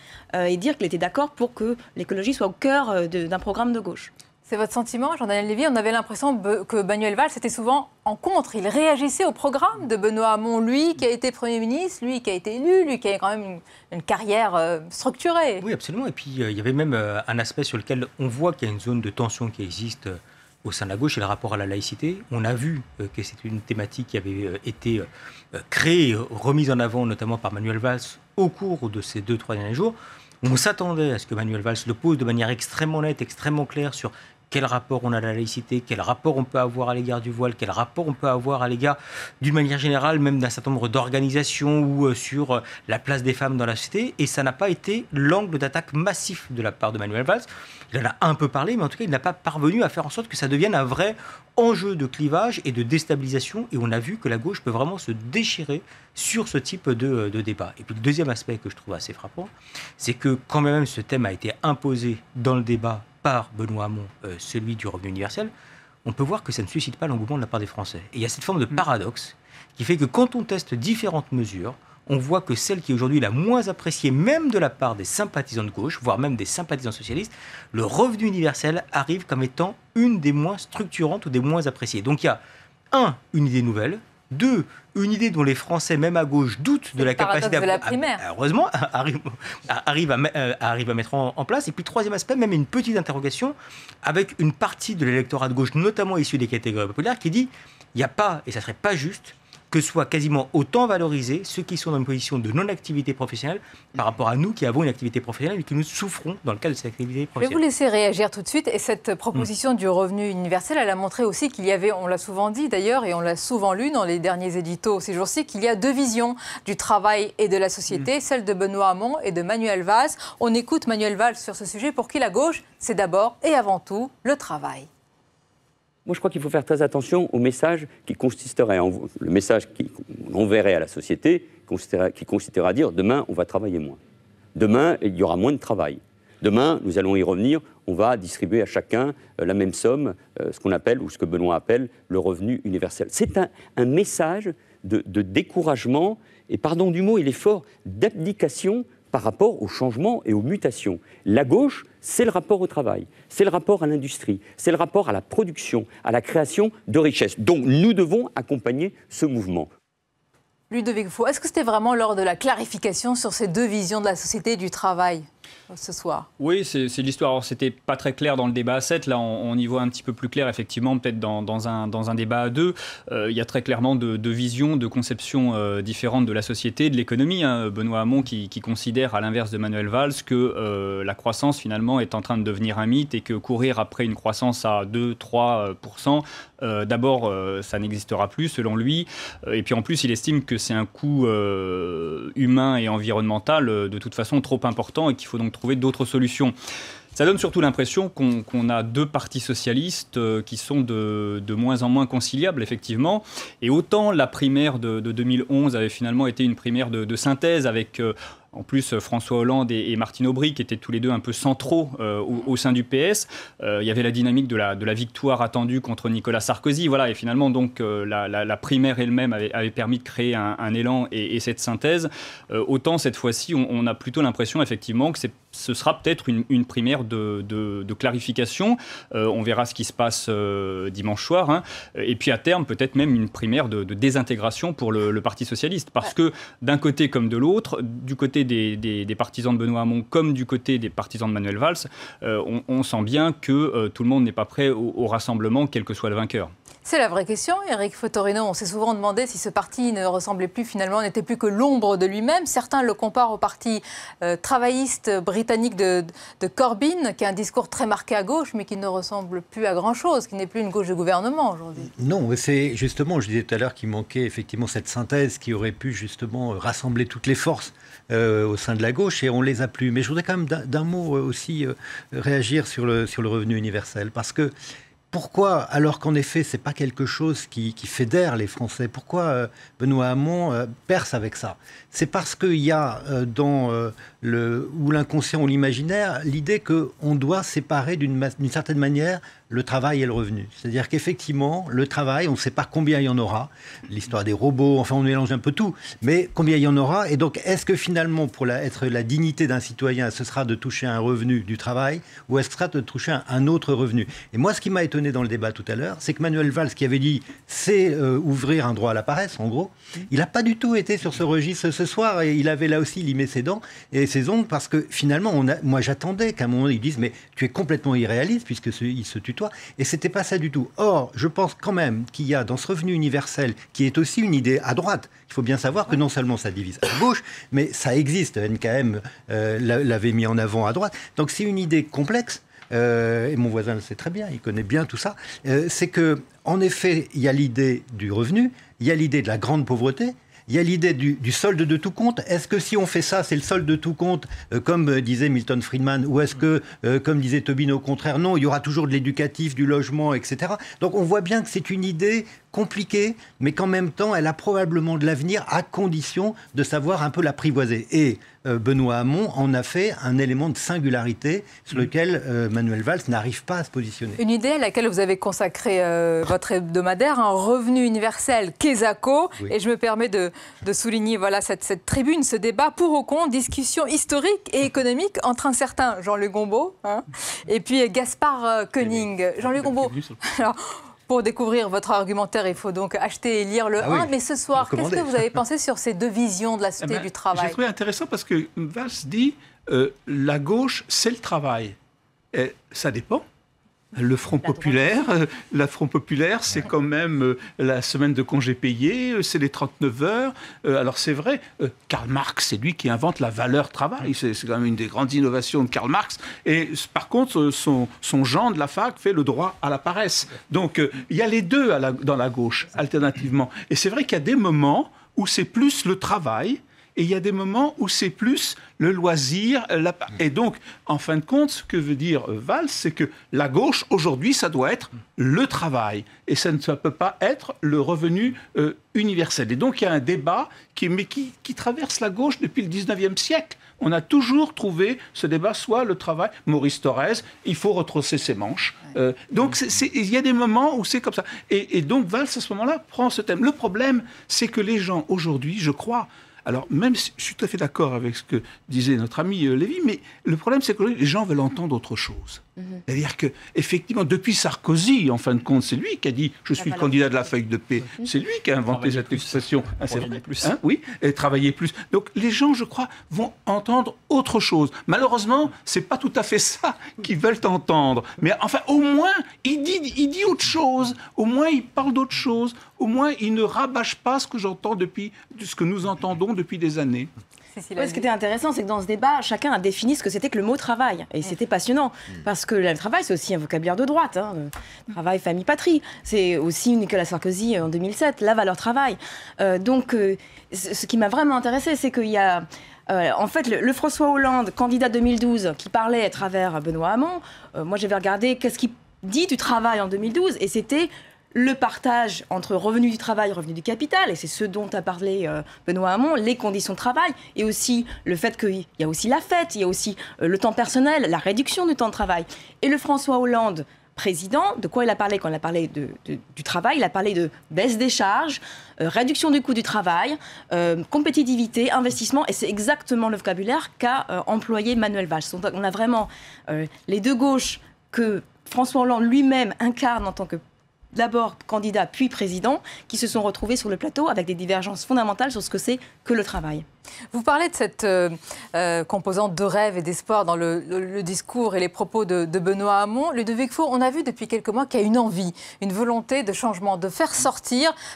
et dire qu'il était d'accord pour que l'écologie soit au cœur d'un programme de gauche. C'est votre sentiment, Jean-Daniel Lévy? On avait l'impression que Manuel Valls était souvent en contre. Il réagissait au programme de Benoît Hamon, lui qui a été Premier ministre, lui qui a été élu, lui qui a quand même une carrière structurée. Oui, absolument. Et puis, il y avait même un aspect sur lequel on voit qu'il y a une zone de tension qui existe au sein de la gauche, c'est le rapport à la laïcité. On a vu que c'est une thématique qui avait été créée, remise en avant notamment par Manuel Valls au cours de ces 2-3 derniers jours. On s'attendait à ce que Manuel Valls le pose de manière extrêmement nette, extrêmement claire sur quel rapport on a à la laïcité, quel rapport on peut avoir à l'égard du voile, quel rapport on peut avoir à l'égard, d'une manière générale, même d'un certain nombre d'organisations ou sur la place des femmes dans la société. Et ça n'a pas été l'angle d'attaque massif de la part de Manuel Valls. Il en a un peu parlé, mais en tout cas, il n'a pas parvenu à faire en sorte que ça devienne un vrai enjeu de clivage et de déstabilisation. Et on a vu que la gauche peut vraiment se déchirer sur ce type de débat. Et puis le deuxième aspect que je trouve assez frappant, c'est que quand même ce thème a été imposé dans le débat par Benoît Hamon, celui du revenu universel, on peut voir que ça ne suscite pas l'engouement de la part des Français. Et il y a cette forme de paradoxe qui fait que quand on teste différentes mesures, on voit que celle qui est aujourd'hui la moins appréciée, même de la part des sympathisants de gauche, voire même des sympathisants socialistes, le revenu universel arrive comme étant une des moins structurantes ou des moins appréciées. Donc il y a, une idée nouvelle, 2, une idée dont les Français, même à gauche, doutent de la capacité de la primaire. Heureusement, arrive à mettre en place. Et puis, troisième aspect, même une petite interrogation avec une partie de l'électorat de gauche, notamment issu des catégories populaires, qui dit il n'y a pas, et ça ne serait pas juste, que soient quasiment autant valorisés ceux qui sont dans une position de non-activité professionnelle par rapport à nous qui avons une activité professionnelle et qui nous souffrons dans le cadre de cette activité professionnelle. Je vais vous laisser réagir tout de suite. Et cette proposition du revenu universel, elle a montré aussi qu'il y avait, on l'a souvent dit d'ailleurs, et on l'a souvent lu dans les derniers éditos ces jours-ci, qu'il y a deux visions du travail et de la société, celle de Benoît Hamon et de Manuel Valls. On écoute Manuel Valls sur ce sujet pour qui la gauche, c'est d'abord et avant tout le travail. Moi, je crois qu'il faut faire très attention au message qui consisterait, le message qu'on enverrait à la société, qui consisterait à dire demain, on va travailler moins. Demain, il y aura moins de travail. Demain, nous allons y revenir, on va distribuer à chacun la même somme, ce qu'on appelle, ou ce que Benoît appelle, le revenu universel. C'est un message de découragement, et pardon du mot, il est fort, d'abdication par rapport au changement et aux mutations. La gauche, c'est le rapport au travail, c'est le rapport à l'industrie, c'est le rapport à la production, à la création de richesses. Donc nous devons accompagner ce mouvement. Ludovic Faux, est-ce que c'était vraiment lors de la clarification sur ces deux visions de la société et du travail ce soir? Oui, c'est l'histoire. Alors, c'était pas très clair dans le débat à 7. Là, on y voit un petit peu plus clair, effectivement, peut-être dans un débat à 2. Il y a très clairement deux visions, de conceptions différentes de la société, de l'économie. Benoît Hamon qui considère, à l'inverse de Manuel Valls, que la croissance, finalement, est en train de devenir un mythe et que courir après une croissance à 2-3%, d'abord, ça n'existera plus, selon lui. Et puis, en plus, il estime que c'est un coût humain et environnemental, de toute façon, trop important et qu'il faut donc trouver d'autres solutions. Ça donne surtout l'impression qu'on a deux partis socialistes qui sont de moins en moins conciliables, effectivement. Et autant la primaire de 2011 avait finalement été une primaire de synthèse avec... En plus, François Hollande et Martine Aubry, qui étaient tous les deux un peu centraux au sein du PS. Il y avait la dynamique de la victoire attendue contre Nicolas Sarkozy. Voilà, et finalement, donc, la primaire elle-même avait permis de créer un élan et cette synthèse. Autant, cette fois-ci, on a plutôt l'impression, effectivement, que ce sera peut-être une primaire de clarification. On verra ce qui se passe dimanche soir. Hein. Et puis, à terme, peut-être même une primaire de désintégration pour le Parti socialiste. Parce que, d'un côté comme de l'autre, du côté des partisans de Benoît Hamon comme du côté des partisans de Manuel Valls, on sent bien que tout le monde n'est pas prêt au rassemblement, quel que soit le vainqueur. C'est la vraie question, Éric Fotorino. On s'est souvent demandé si ce parti ne ressemblait plus, finalement, n'était plus que l'ombre de lui-même. Certains le comparent au parti travailliste britannique de Corbyn, qui a un discours très marqué à gauche, mais qui ne ressemble plus à grand-chose, qui n'est plus une gauche de gouvernement aujourd'hui. Non, c'est justement, je disais tout à l'heure qu'il manquait effectivement cette synthèse qui aurait pu justement rassembler toutes les forces au sein de la gauche, et on ne les a plus. Mais je voudrais quand même d'un mot aussi réagir sur le revenu universel, parce que pourquoi, alors qu'en effet, ce n'est pas quelque chose qui fédère les Français, pourquoi Benoît Hamon perce avec ça? C'est parce qu'il y a dans ou l'inconscient ou l'imaginaire l'idée qu'on doit séparer d'une certaine manière le travail et le revenu. C'est-à-dire qu'effectivement, le travail, on ne sait pas combien il y en aura. L'histoire des robots, enfin, on mélange un peu tout. Mais combien il y en aura? Et donc, est-ce que finalement, pour être la dignité d'un citoyen, ce sera de toucher un revenu du travail ou est-ce que ce sera de toucher un autre revenu? Et moi, ce qui m'a étonné dans le débat tout à l'heure, c'est que Manuel Valls, qui avait dit c'est ouvrir un droit à la paresse, en gros, il n'a pas du tout été sur ce registre ce soir. Et il avait là aussi limé ses dents et ses ongles parce que finalement, moi, j'attendais qu'à un moment, ils disent mais tu es complètement irréaliste puisqu'il se tutoie. Et c'était pas ça du tout. Or, je pense quand même qu'il y a dans ce revenu universel, qui est aussi une idée à droite, il faut bien savoir que non seulement ça divise à gauche, mais ça existe. NKM l'avait mis en avant à droite. Donc c'est une idée complexe. Et mon voisin le sait très bien, il connaît bien tout ça. C'est que, en effet, il y a l'idée du revenu, il y a l'idée de la grande pauvreté. il y a l'idée du solde de tout compte. Est-ce que si on fait ça, c'est le solde de tout compte, comme disait Milton Friedman, ou est-ce que, comme disait Tobin, au contraire, non, il y aura toujours de l'éducatif, du logement, etc. Donc on voit bien que c'est une idée compliquée, mais qu'en même temps, elle a probablement de l'avenir à condition de savoir un peu l'apprivoiser. Et Benoît Hamon en a fait un élément de singularité sur lequel Manuel Valls n'arrive pas à se positionner. Une idée à laquelle vous avez consacré votre hebdomadaire, un revenu universel Quesaco. Oui. Et je me permets de souligner voilà, cette tribune, ce débat pour ou contre, discussion historique et économique entre un certain Jean-Luc Gombault et puis Gaspard Koenig. Jean-Luc Gombault, alors, pour découvrir votre argumentaire, il faut donc acheter et lire le 1. Mais ce soir, qu'est-ce que vous avez pensé sur ces deux visions de la société du travail? J'ai trouvé intéressant parce que Valls dit la gauche, c'est le travail. Et ça dépend. Le Front populaire, c'est quand même la semaine de congés payés, c'est les 39 heures. Alors c'est vrai, Karl Marx, c'est lui qui invente la valeur travail. C'est quand même une des grandes innovations de Karl Marx. Et par contre, son Jean de la fac fait le droit à la paresse. Donc il y a les deux dans la gauche, alternativement. Et c'est vrai qu'il y a des moments où c'est plus le travail, et il y a des moments où c'est plus le loisir. Et donc, en fin de compte, ce que veut dire Valls, c'est que la gauche, aujourd'hui, ça doit être le travail. Et ça ne peut pas être le revenu universel. Et donc, il y a un débat qui traverse la gauche depuis le 19e siècle. On a toujours trouvé ce débat, soit le travail, Maurice Thorez, il faut retrousser ses manches. Donc, il y a des moments où c'est comme ça. Et donc, Valls, à ce moment-là, prend ce thème. Le problème, c'est que les gens, aujourd'hui, je crois... Alors, même si je suis tout à fait d'accord avec ce que disait notre ami Lévy, mais le problème, c'est que les gens veulent entendre autre chose. C'est-à-dire qu'effectivement, depuis Sarkozy, en fin de compte, c'est lui qui a dit « je suis le candidat de la feuille de paix ». C'est lui qui a inventé cette expression. Travailler plus. Oui, et travailler plus. Donc, les gens, je crois, vont entendre autre chose. Malheureusement, ce n'est pas tout à fait ça qu'ils veulent entendre. Mais enfin, au moins, il dit autre chose. Au moins, il parle d'autre chose. Au moins, il ne rabâche pas ce que j'entends ce que nous entendons depuis des années. Ouais, ce qui était intéressant, c'est que dans ce débat, chacun a défini ce que c'était que le mot travail. Et c'était passionnant. Parce que le travail, c'est aussi un vocabulaire de droite. Travail, famille, patrie. C'est aussi Nicolas Sarkozy en 2007, la valeur travail. Donc, ce qui m'a vraiment intéressé, c'est qu'il y a... en fait, le François Hollande, candidat 2012, qui parlait à travers Benoît Hamon, moi j'avais regardé qu'est-ce qu'il dit du travail en 2012, et c'était... le partage entre revenu du travail et revenu du capital, et c'est ce dont a parlé Benoît Hamon, les conditions de travail, et aussi le fait qu'il y a aussi la fête, il y a aussi le temps personnel, la réduction du temps de travail. Et le François Hollande, président, de quoi il a parlé quand il a parlé du travail? Il a parlé de baisse des charges, réduction du coût du travail, compétitivité, investissement, et c'est exactement le vocabulaire qu'a employé Manuel Valls. On a vraiment les deux gauches que François Hollande lui-même incarne en tant que d'abord candidat puis président, qui se sont retrouvés sur le plateau avec des divergences fondamentales sur ce que c'est que le travail. Vous parlez de cette composante de rêve et d'espoir dans le discours et les propos de Benoît Hamon. Ludovic Four, on a vu depuis quelques mois qu'il y a une envie, une volonté de changement, de faire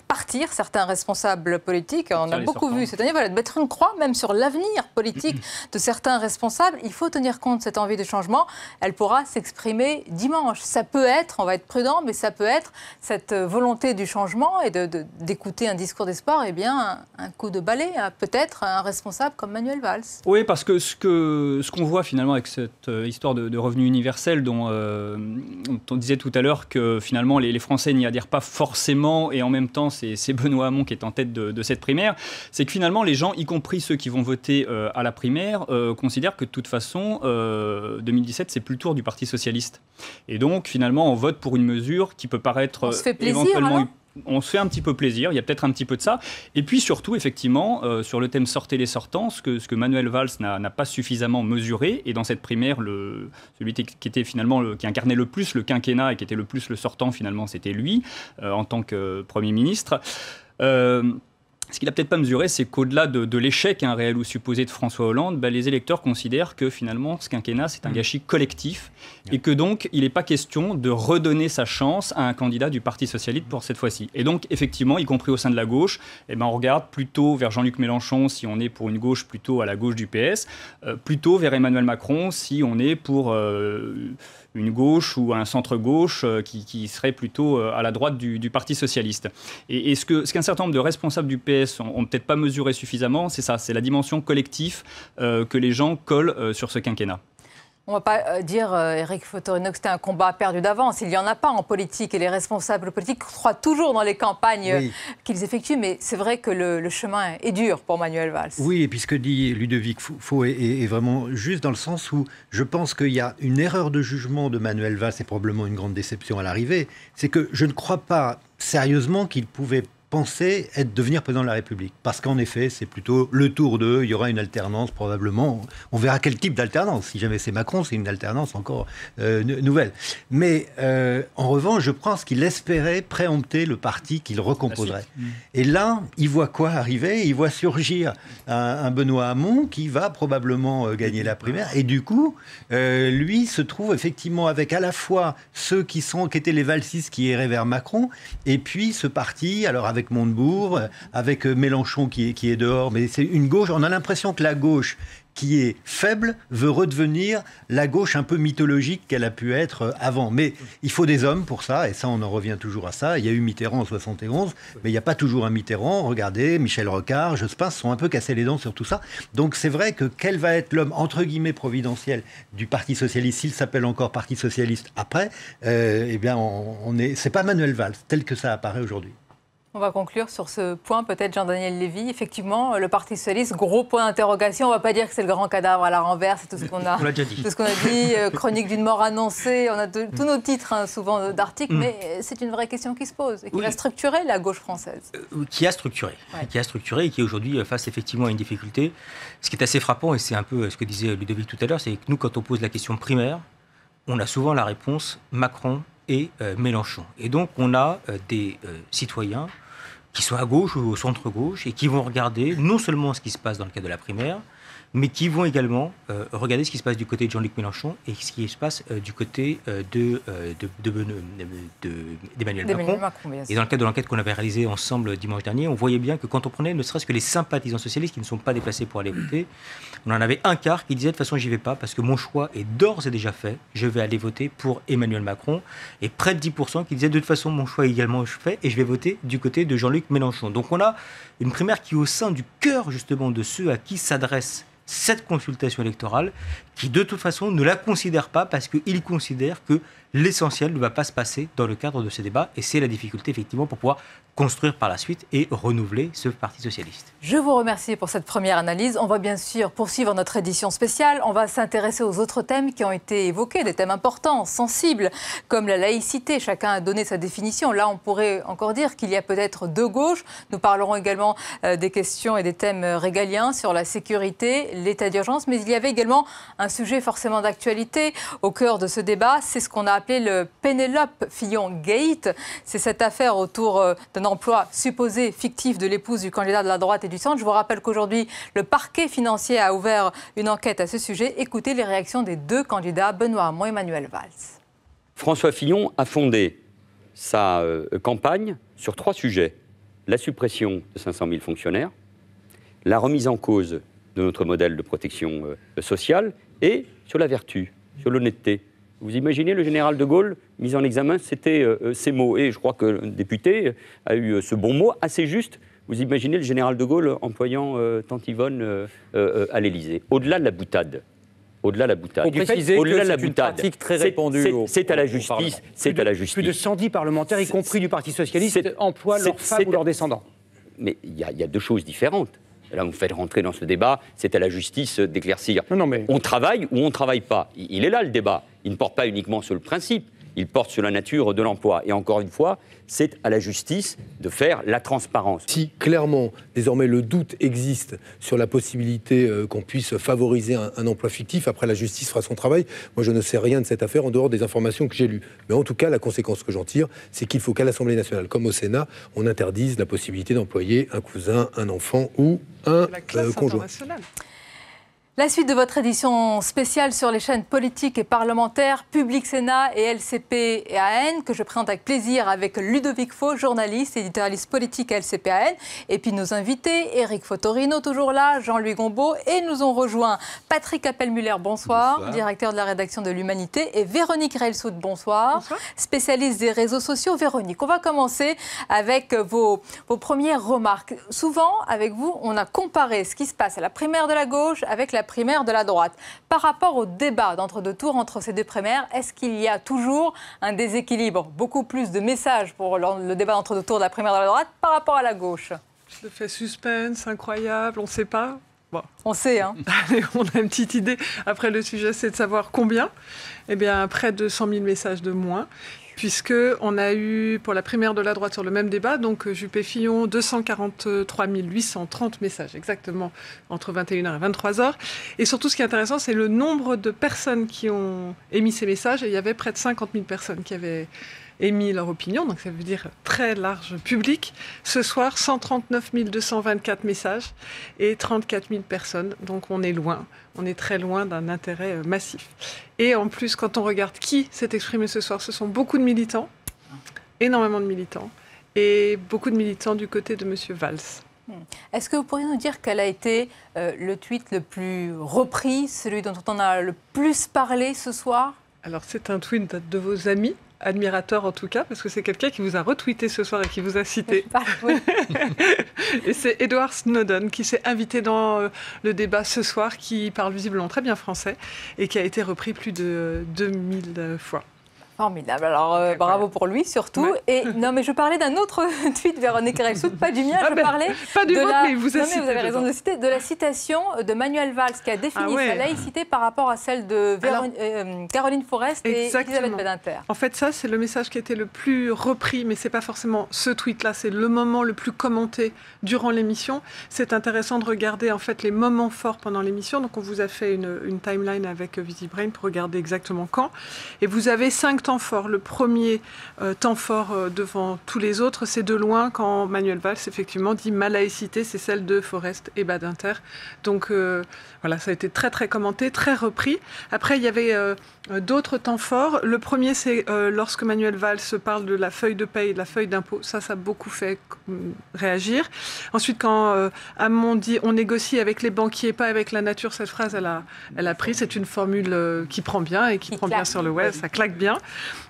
partir certains responsables politiques. On a beaucoup vu cette année, voilà, de mettre une croix même sur l'avenir politique de certains responsables. Il faut tenir compte de cette envie de changement. Elle pourra s'exprimer dimanche. Ça peut être, on va être prudent, mais ça peut être cette volonté du changement et d'écouter un discours d'espoir, eh bien, un coup de balai, peut-être un responsable comme Manuel Valls. Oui, parce que ce qu'on voit finalement avec cette histoire de revenu universel dont on disait tout à l'heure que finalement les Français n'y adhèrent pas forcément, et en même temps c'est Benoît Hamon qui est en tête de cette primaire, c'est que finalement les gens, y compris ceux qui vont voter à la primaire, considèrent que de toute façon 2017 c'est plus le tour du Parti Socialiste. Et donc finalement on vote pour une mesure qui peut paraître éventuellement... On se fait un petit peu plaisir, il y a peut-être un petit peu de ça. Et puis surtout, effectivement, sur le thème « Sortez les sortants », ce que Manuel Valls n'a pas suffisamment mesuré, et dans cette primaire, celui qui était finalement qui incarnait le plus le quinquennat et qui était le plus le sortant, finalement, c'était lui, en tant que Premier ministre. Ce qu'il n'a peut-être pas mesuré, c'est qu'au-delà de l'échec réel ou supposé de François Hollande, les électeurs considèrent que finalement ce quinquennat c'est un gâchis collectif et que donc il n'est pas question de redonner sa chance à un candidat du Parti Socialiste pour cette fois-ci. Et donc effectivement, y compris au sein de la gauche, on regarde plutôt vers Jean-Luc Mélenchon si on est pour une gauche plutôt à la gauche du PS, plutôt vers Emmanuel Macron si on est pour une gauche ou un centre-gauche qui serait plutôt à la droite du Parti socialiste. Et ce qu'un certain nombre de responsables du PS ont peut-être pas mesuré suffisamment, c'est ça, c'est la dimension collective que les gens collent sur ce quinquennat. On ne va pas dire, Éric Fotorino, que c'était un combat perdu d'avance. Il n'y en a pas en politique et les responsables politiques croient toujours dans les campagnes qu'ils effectuent. Mais c'est vrai que le chemin est dur pour Manuel Valls. Oui, et puis ce que dit Ludovic Faux est vraiment juste dans le sens où je pense qu'il y a une erreur de jugement de Manuel Valls et probablement une grande déception à l'arrivée. C'est que je ne crois pas sérieusement qu'il pouvait penser devenir président de la République. Parce qu'en effet, c'est plutôt le tour d'eux, il y aura une alternance probablement. On verra quel type d'alternance. Si jamais c'est Macron, c'est une alternance encore nouvelle. Mais en revanche, je pense qu'il espérait préempter le parti qu'il recomposerait. Et là, il voit quoi arriver? Il voit surgir un Benoît Hamon qui va probablement gagner la primaire. Et du coup, lui se trouve effectivement avec à la fois ceux qui étaient les valsistes qui iraient vers Macron, et puis ce parti, alors avec Montebourg, avec Mélenchon qui est dehors, mais c'est une gauche, on a l'impression que la gauche qui est faible veut redevenir la gauche un peu mythologique qu'elle a pu être avant. Mais il faut des hommes pour ça, et ça on en revient toujours à ça. Il y a eu Mitterrand en 71, mais il n'y a pas toujours un Mitterrand. Regardez, Michel Rocard, Jospin se sont un peu cassés les dents sur tout ça. Donc c'est vrai que quel va être l'homme, entre guillemets, providentiel du Parti Socialiste, s'il s'appelle encore Parti Socialiste après, eh bien c'est pas Manuel Valls, tel que ça apparaît aujourd'hui. On va conclure sur ce point, peut-être Jean-Daniel Lévy. Effectivement, le Parti socialiste, gros point d'interrogation. On ne va pas dire que c'est le grand cadavre à la renverse, c'est tout ce qu'on a, on l'a déjà dit. Tout ce qu'on a dit, chronique d'une mort annoncée. On a tous nos titres, souvent d'articles, mais c'est une vraie question qui se pose et qui va structurer la gauche française. Qui a structuré, et qui aujourd'hui face effectivement à une difficulté. Ce qui est assez frappant, et c'est un peu ce que disait Ludovic tout à l'heure, c'est que nous, quand on pose la question primaire, on a souvent la réponse Macron et Mélenchon. Et donc, on a des citoyens qui sont à gauche ou au centre-gauche et qui vont regarder non seulement ce qui se passe dans le cadre de la primaire, mais qui vont également regarder ce qui se passe du côté de Jean-Luc Mélenchon et ce qui se passe du côté d'Emmanuel Macron. Et dans le cadre de l'enquête qu'on avait réalisée ensemble dimanche dernier, on voyait bien que quand on prenait ne serait-ce que les sympathisants socialistes qui ne sont pas déplacés pour aller voter, on en avait un quart qui disait de toute façon j'y vais pas parce que mon choix est d'ores et déjà fait, je vais aller voter pour Emmanuel Macron, et près de 10% qui disaient de toute façon mon choix est également fait et je vais voter du côté de Jean-Luc Mélenchon. Donc on a une primaire qui est au sein du cœur justement de ceux à qui s'adresse cette consultation électorale, qui de toute façon ne la considère pas parce qu'ils considèrent que l'essentiel ne va pas se passer dans le cadre de ces débats, et c'est la difficulté effectivement pour pouvoir construire par la suite et renouveler ce Parti socialiste. Je vous remercie pour cette première analyse. On va bien sûr poursuivre notre édition spéciale. On va s'intéresser aux autres thèmes qui ont été évoqués, des thèmes importants, sensibles, comme la laïcité. Chacun a donné sa définition. Là, on pourrait encore dire qu'il y a peut-être deux gauches. Nous parlerons également des questions et des thèmes régaliens sur la sécurité, l'état d'urgence, mais il y avait également un sujet forcément d'actualité au cœur de ce débat. C'est ce qu'on a appelé le Pénélope Fillon Gate. C'est cette affaire autour d'un emploi supposé fictif de l'épouse du candidat de la droite et du centre. Je vous rappelle qu'aujourd'hui, le parquet financier a ouvert une enquête à ce sujet. Écoutez les réactions des deux candidats, Benoît Hamon et Manuel Valls. François Fillon a fondé sa campagne sur 3 sujets. La suppression de 500 000 fonctionnaires, la remise en cause de notre modèle de protection sociale et sur la vertu, sur l'honnêteté. Vous imaginez le général de Gaulle mis en examen, c'était ces mots. Et je crois que le député a eu ce bon mot assez juste. Vous imaginez le général de Gaulle employant Tante Yvonne à l'Élysée. Au-delà de la boutade. Au-delà de la boutade. Pour préciser au-delà que de la c'est une boutade. pratique très répandue. C'est à la justice. C'est à la justice. Plus de 110 parlementaires, y compris du Parti socialiste, emploient leurs femmes ou leurs descendants. Mais il y a deux choses différentes. Là, vous me faites rentrer dans ce débat, c'est à la justice d'éclaircir. Mais... On travaille ou on ne travaille pas. Il est là le débat. Il ne porte pas uniquement sur le principe, il porte sur la nature de l'emploi. Et encore une fois, c'est à la justice de faire la transparence. Si clairement, désormais, le doute existe sur la possibilité qu'on puisse favoriser un emploi fictif, après la justice fera son travail. Moi, je ne sais rien de cette affaire en dehors des informations que j'ai lues. Mais en tout cas, la conséquence que j'en tire, c'est qu'il faut qu'à l'Assemblée nationale, comme au Sénat, on interdise la possibilité d'employer un cousin, un enfant ou un conjoint. La suite de votre édition spéciale sur les chaînes politiques et parlementaires, Public Sénat et LCP-AN, que je présente avec plaisir avec Ludovic Faux, journaliste, éditorialiste politique à LCP-AN, et puis nos invités, Éric Fotorino, toujours là, Jean-Louis Gombaud, et nous ont rejoint Patrick Appel-Muller, bonsoir, directeur de la rédaction de l'Humanité, et Véronique Reilsout, bonsoir, spécialiste des réseaux sociaux. Véronique, on va commencer avec vos premières remarques. Souvent, avec vous, on a comparé ce qui se passe à la primaire de la gauche avec la primaire de la droite. Par rapport au débat d'entre-deux tours entre ces deux primaires, est-ce qu'il y a toujours un déséquilibre? Beaucoup plus de messages pour le débat d'entre-deux tours de la primaire de la droite par rapport à la gauche. Ça fait suspense, incroyable, on ne sait pas. Bon. On sait, hein. On a une petite idée. Après, le sujet, c'est de savoir combien. Eh bien, près de 100 000 messages de moins. Puisqu'on a eu, pour la primaire de la droite sur le même débat, donc Juppé-Fillon, 243 830 messages, exactement, entre 21h et 23h. Et surtout, ce qui est intéressant, c'est le nombre de personnes qui ont émis ces messages. Et il y avait près de 50 000 personnes qui avaient émis leur opinion, donc ça veut dire très large public. Ce soir, 139 224 messages et 34 000 personnes, donc on est loin. On est très loin d'un intérêt massif. Et en plus, quand on regarde qui s'est exprimé ce soir, ce sont beaucoup de militants, énormément de militants, et beaucoup de militants du côté de M. Valls. Est-ce que vous pourriez nous dire quel a été le tweet le plus repris, celui dont on a le plus parlé ce soir? Alors, c'est un tweet de vos amis, admirateur en tout cas, parce que c'est quelqu'un qui vous a retweeté ce soir et qui vous a cité. Et c'est Edward Snowden qui s'est invité dans le débat ce soir, qui parle visiblement très bien français et qui a été repris plus de 2000 fois. Formidable. Alors, bravo pour lui, surtout. Ouais. Et non, mais je parlais d'un autre tweet, Véronique Reilsout, pas du mien. Je parlais pas du de vôtre, mais vous avez raison de citer, de la citation de Manuel Valls, qui a défini sa laïcité par rapport à celle de Caroline Forest et Elisabeth Badinter. En fait, ça, c'est le message qui a été le plus repris, mais c'est pas forcément ce tweet-là, c'est le moment le plus commenté durant l'émission. C'est intéressant de regarder, en fait, les moments forts pendant l'émission. Donc, on vous a fait une timeline avec VisiBrain pour regarder exactement quand. Et vous avez 5 temps fort. Le premier temps fort devant tous les autres, c'est de loin quand Manuel Valls, effectivement, dit « ma laïcité, c'est celle de Forest et Badinter ». Donc, voilà, ça a été très, très commenté, très repris. Après, il y avait d'autres temps forts. Le premier, c'est lorsque Manuel Valls parle de la feuille de paye, de la feuille d'impôt. Ça a beaucoup fait réagir. Ensuite, quand Hamon dit « on négocie avec les banquiers, pas avec la nature », cette phrase, elle a pris. C'est une formule qui prend bien et qui prend bien sur le web. Ça claque bien.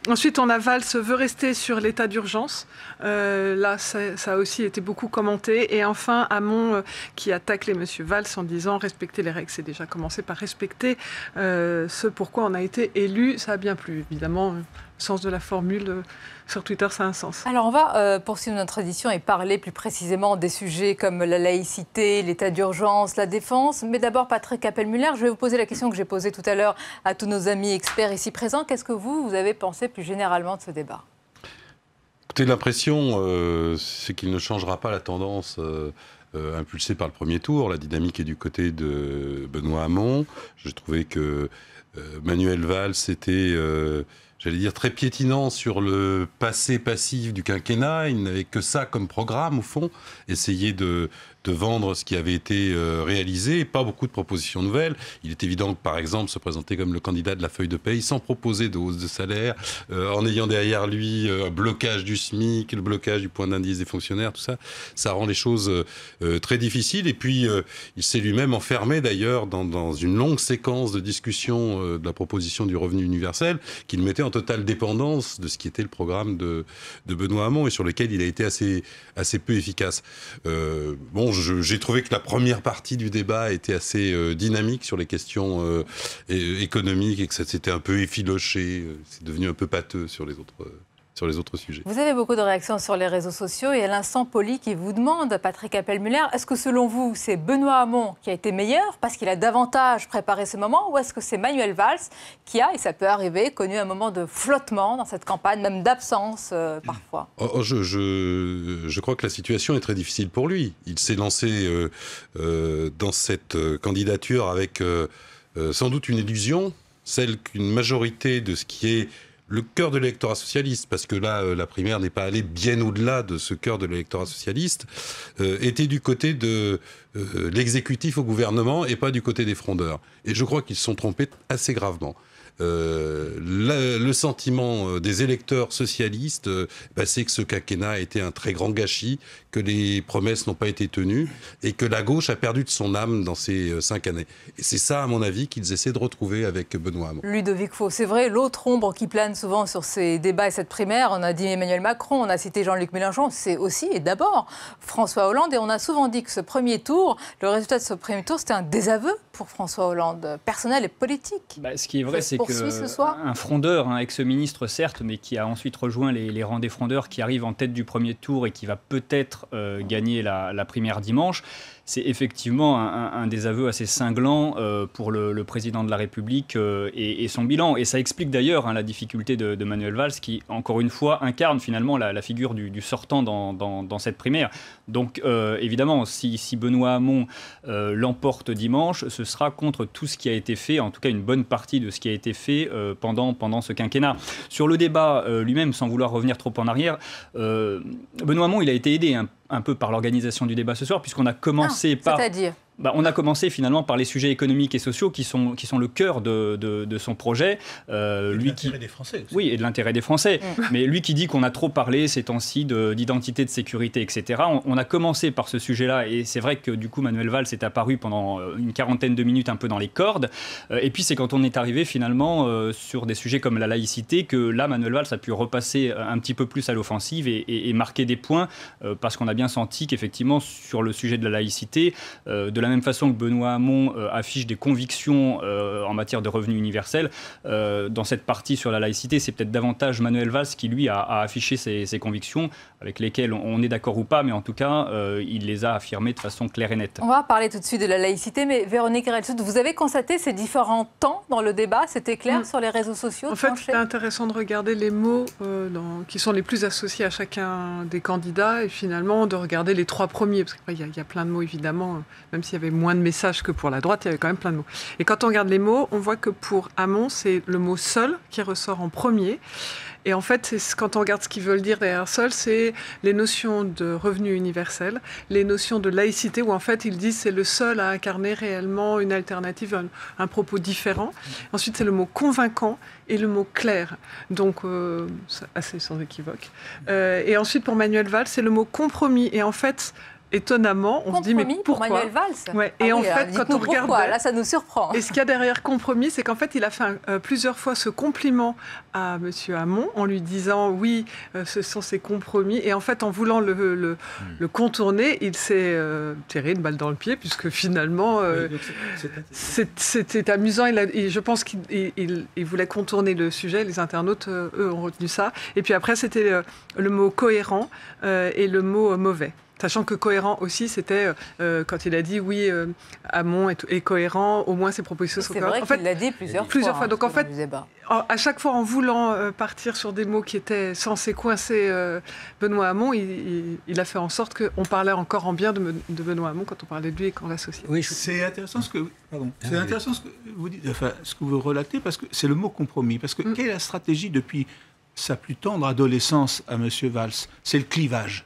Ensuite, on a Valls veut rester sur l'état d'urgence. Là, ça a aussi été beaucoup commenté. Et enfin, Hamon qui attaque les monsieur Valls en disant respecter les règles. C'est déjà commencé par respecter ce pourquoi on a été élu. Ça a bien plu, évidemment. Le sens de la formule sur Twitter, ça a un sens. Alors, on va poursuivre notre édition et parler plus précisément des sujets comme la laïcité, l'état d'urgence, la défense. Mais d'abord, Patrick Appel-Muller, je vais vous poser la question que j'ai posée tout à l'heure à tous nos amis experts ici présents. Qu'est-ce que vous avez pensé plus généralement de ce débat? Écoutez, l'impression, c'est qu'il ne changera pas la tendance impulsée par le premier tour. La dynamique est du côté de Benoît Hamon. Je trouvais que Manuel Valls était... j'allais dire, très piétinant sur le passé passif du quinquennat. Il n'avait que ça comme programme, au fond. Essayer de vendre ce qui avait été réalisé, pas beaucoup de propositions nouvelles. Il est évident que, par exemple, se présenter comme le candidat de la feuille de paye sans proposer de hausse de salaire, en ayant derrière lui un blocage du SMIC, le blocage du point d'indice des fonctionnaires, tout ça, ça rend les choses très difficiles. Et puis, il s'est lui-même enfermé, d'ailleurs, dans une longue séquence de discussion de la proposition du revenu universel, qu'il mettait en totale dépendance de ce qui était le programme de Benoît Hamon et sur lequel il a été assez peu efficace. J'ai trouvé que la première partie du débat était assez dynamique sur les questions économiques et que ça s'était un peu effiloché. C'est devenu un peu pâteux sur les autres sujets. Vous avez beaucoup de réactions sur les réseaux sociaux et à l'instant, Poli qui vous demande, Patrick Appel-Muller, est-ce que selon vous, c'est Benoît Hamon qui a été meilleur parce qu'il a davantage préparé ce moment ou est-ce que c'est Manuel Valls qui a, et ça peut arriver, connu un moment de flottement dans cette campagne, même d'absence parfois? Je crois que la situation est très difficile pour lui. Il s'est lancé dans cette candidature avec sans doute une illusion, celle qu'une majorité de ce qui est le cœur de l'électorat socialiste, parce que là, la primaire n'est pas allée bien au-delà de ce cœur de l'électorat socialiste, était du côté de l'exécutif au gouvernement et pas du côté des frondeurs. Et je crois qu'ils se sont trompés assez gravement. Le sentiment des électeurs socialistes, c'est que ce quinquennat a été un très grand gâchis, que les promesses n'ont pas été tenues et que la gauche a perdu de son âme dans ces 5 années. Et c'est ça, à mon avis, qu'ils essaient de retrouver avec Benoît Hamon. Ludovic Faux, c'est vrai, l'autre ombre qui plane souvent sur ces débats et cette primaire, on a dit Emmanuel Macron, on a cité Jean-Luc Mélenchon, c'est aussi et d'abord François Hollande. Et on a souvent dit que ce premier tour, le résultat de ce premier tour, c'était un désaveu pour François Hollande, personnel et politique. Ce qui est vrai, c'est qu'un frondeur, un ex-ministre certes, mais qui a ensuite rejoint les rangs des frondeurs, qui arrive en tête du premier tour et qui va peut-être gagner la primaire dimanche, c'est effectivement un désaveu assez cinglant pour le président de la République et son bilan. Et ça explique d'ailleurs la difficulté de Manuel Valls, qui, encore une fois, incarne finalement la figure du sortant dans cette primaire. Donc, évidemment, si Benoît Hamon l'emporte dimanche, ce sera contre tout ce qui a été fait, en tout cas une bonne partie de ce qui a été fait pendant ce quinquennat. Sur le débat lui-même, sans vouloir revenir trop en arrière, Benoît Hamon, il a été aidé un peu par l'organisation du débat ce soir, puisqu'on a commencé par... C'est-à-dire on a commencé finalement par les sujets économiques et sociaux qui sont le cœur de son projet. De l'intérêt des Français aussi. Oui, et de l'intérêt des Français. Mais lui qui dit qu'on a trop parlé ces temps-ci d'identité, de sécurité, etc. On a commencé par ce sujet-là, et c'est vrai que du coup Manuel Valls est apparu pendant une quarantaine de minutes un peu dans les cordes. Et puis c'est quand on est arrivé finalement sur des sujets comme la laïcité que là Manuel Valls a pu repasser un petit peu plus à l'offensive et marquer des points parce qu'on a bien senti qu'effectivement sur le sujet de la laïcité, de la même façon que Benoît Hamon affiche des convictions en matière de revenu universel, dans cette partie sur la laïcité, c'est peut-être davantage Manuel Valls qui, lui, a affiché ses convictions, avec lesquelles on est d'accord ou pas, mais en tout cas, il les a affirmées de façon claire et nette. On va parler tout de suite de la laïcité, mais Véronique Erelsud, vous avez constaté ces différents temps dans le débat, c'était clair sur les réseaux sociaux? En fait, c'est intéressant de regarder les mots qui sont les plus associés à chacun des candidats, et finalement de regarder les 3 premiers, parce qu'il y a plein de mots, évidemment, même s'il y avait moins de messages que pour la droite, il y avait quand même plein de mots. Et quand on regarde les mots, on voit que pour Hamon, c'est le mot « seul » qui ressort en premier. Et en fait, quand on regarde ce qu'ils veulent dire derrière seul, c'est les notions de revenu universel, les notions de laïcité, où en fait, ils disent c'est le seul à incarner réellement une alternative, un propos différent. Ensuite, c'est le mot convaincant et le mot clair. Donc, c'est assez sans équivoque. Et ensuite, pour Manuel Valls, c'est le mot compromis. Et en fait, étonnamment, on se dit mais pourquoi Manuel Valls. Ouais. Et en fait, quand on regarde, là, ça nous surprend. Et ce qu'il y a derrière compromis, c'est qu'en fait, il a fait plusieurs fois ce compliment à Monsieur Hamon en lui disant oui, ce sont ces compromis. Et en fait, en voulant le contourner, il s'est tiré une balle dans le pied, puisque finalement, c'était amusant. Je pense qu'il voulait contourner le sujet. Les internautes, eux, ont retenu ça. Et puis après, c'était le mot cohérent et le mot mauvais. Sachant que cohérent aussi, c'était quand il a dit oui, Hamon est cohérent, au moins ses propositions sont cohérentes. C'est vrai qu'il l'a dit plusieurs fois. Donc en fait, à chaque fois en voulant partir sur des mots qui étaient censés coincer Benoît Hamon, il a fait en sorte qu'on parlait encore en bien de Benoît Hamon quand on parlait de lui et qu'on l'associait. Oui, c'est intéressant ce que vous dites, enfin, ce que vous relatez, parce que c'est le mot compromis. Parce que quelle est la stratégie depuis sa plus tendre adolescence à M. Valls? C'est le clivage.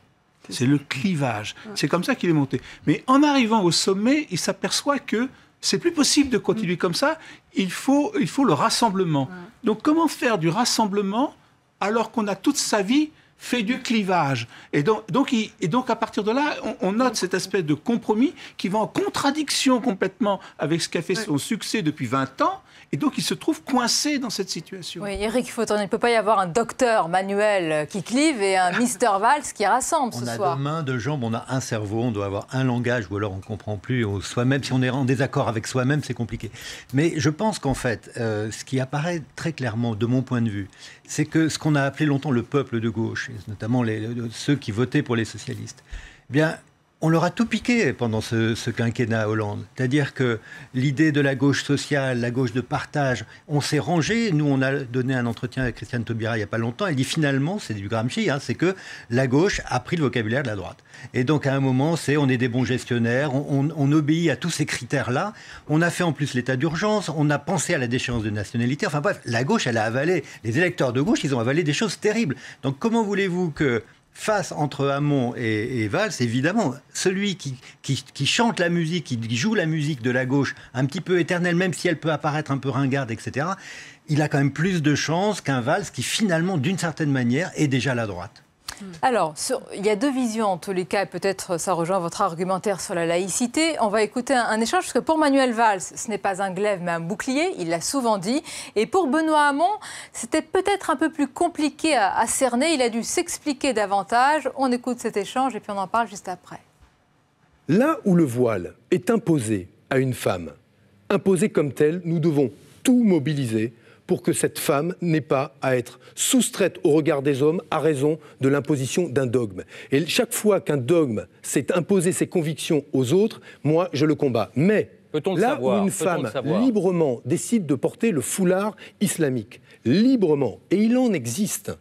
C'est le clivage. C'est comme ça qu'il est monté. Mais en arrivant au sommet, il s'aperçoit que c'est plus possible de continuer comme ça. Il faut le rassemblement. Donc, comment faire du rassemblement alors qu'on a toute sa vie fait du clivage? Et donc, à partir de là, on note cette espèce de compromis qui va en contradiction complètement avec ce qu'a fait son succès depuis 20 ans. Et donc, il se trouve coincé dans cette situation. Oui, Éric Fauton, il ne peut pas y avoir un docteur Manuel qui clive et un Mister Valls qui rassemble ce soir. On a deux mains, deux jambes, on a un cerveau, on doit avoir un langage, ou alors on ne comprend plus soi-même. Si on est en désaccord avec soi-même, c'est compliqué. Mais je pense qu'en fait, ce qui apparaît très clairement, de mon point de vue, c'est que ce qu'on a appelé longtemps le peuple de gauche, notamment ceux qui votaient pour les socialistes, eh bien, on leur a tout piqué pendant ce quinquennat Hollande. C'est-à-dire que l'idée de la gauche sociale, la gauche de partage, on s'est rangé. Nous, on a donné un entretien à Christiane Taubira il n'y a pas longtemps. Elle dit finalement, c'est du Gramsci, c'est que la gauche a pris le vocabulaire de la droite. Et donc, à un moment, on est des bons gestionnaires, on obéit à tous ces critères-là. On a fait en plus l'état d'urgence, on a pensé à la déchéance de nationalité. Enfin bref, la gauche, elle a avalé. Les électeurs de gauche, ils ont avalé des choses terribles. Donc, comment voulez-vous que face entre Hamon et Valls, évidemment, celui qui chante la musique, qui joue la musique de la gauche, un petit peu éternelle, même si elle peut apparaître un peu ringarde, etc., il a quand même plus de chances qu'un Valls qui, finalement, d'une certaine manière, est déjà à la droite. Alors, il y a deux visions en tous les cas, et peut-être ça rejoint votre argumentaire sur la laïcité. On va écouter un échange, parce que pour Manuel Valls, ce n'est pas un glaive, mais un bouclier, il l'a souvent dit. Et pour Benoît Hamon, c'était peut-être un peu plus compliqué à cerner, il a dû s'expliquer davantage. On écoute cet échange et puis on en parle juste après. Là où le voile est imposé à une femme, imposé comme tel, nous devons tout mobiliser pour que cette femme n'ait pas à être soustraite au regard des hommes à raison de l'imposition d'un dogme. Et chaque fois qu'un dogme s'est imposé ses convictions aux autres, moi, je le combats. Mais là où une femme librement décide de porter le foulard islamique, librement, et il en existe,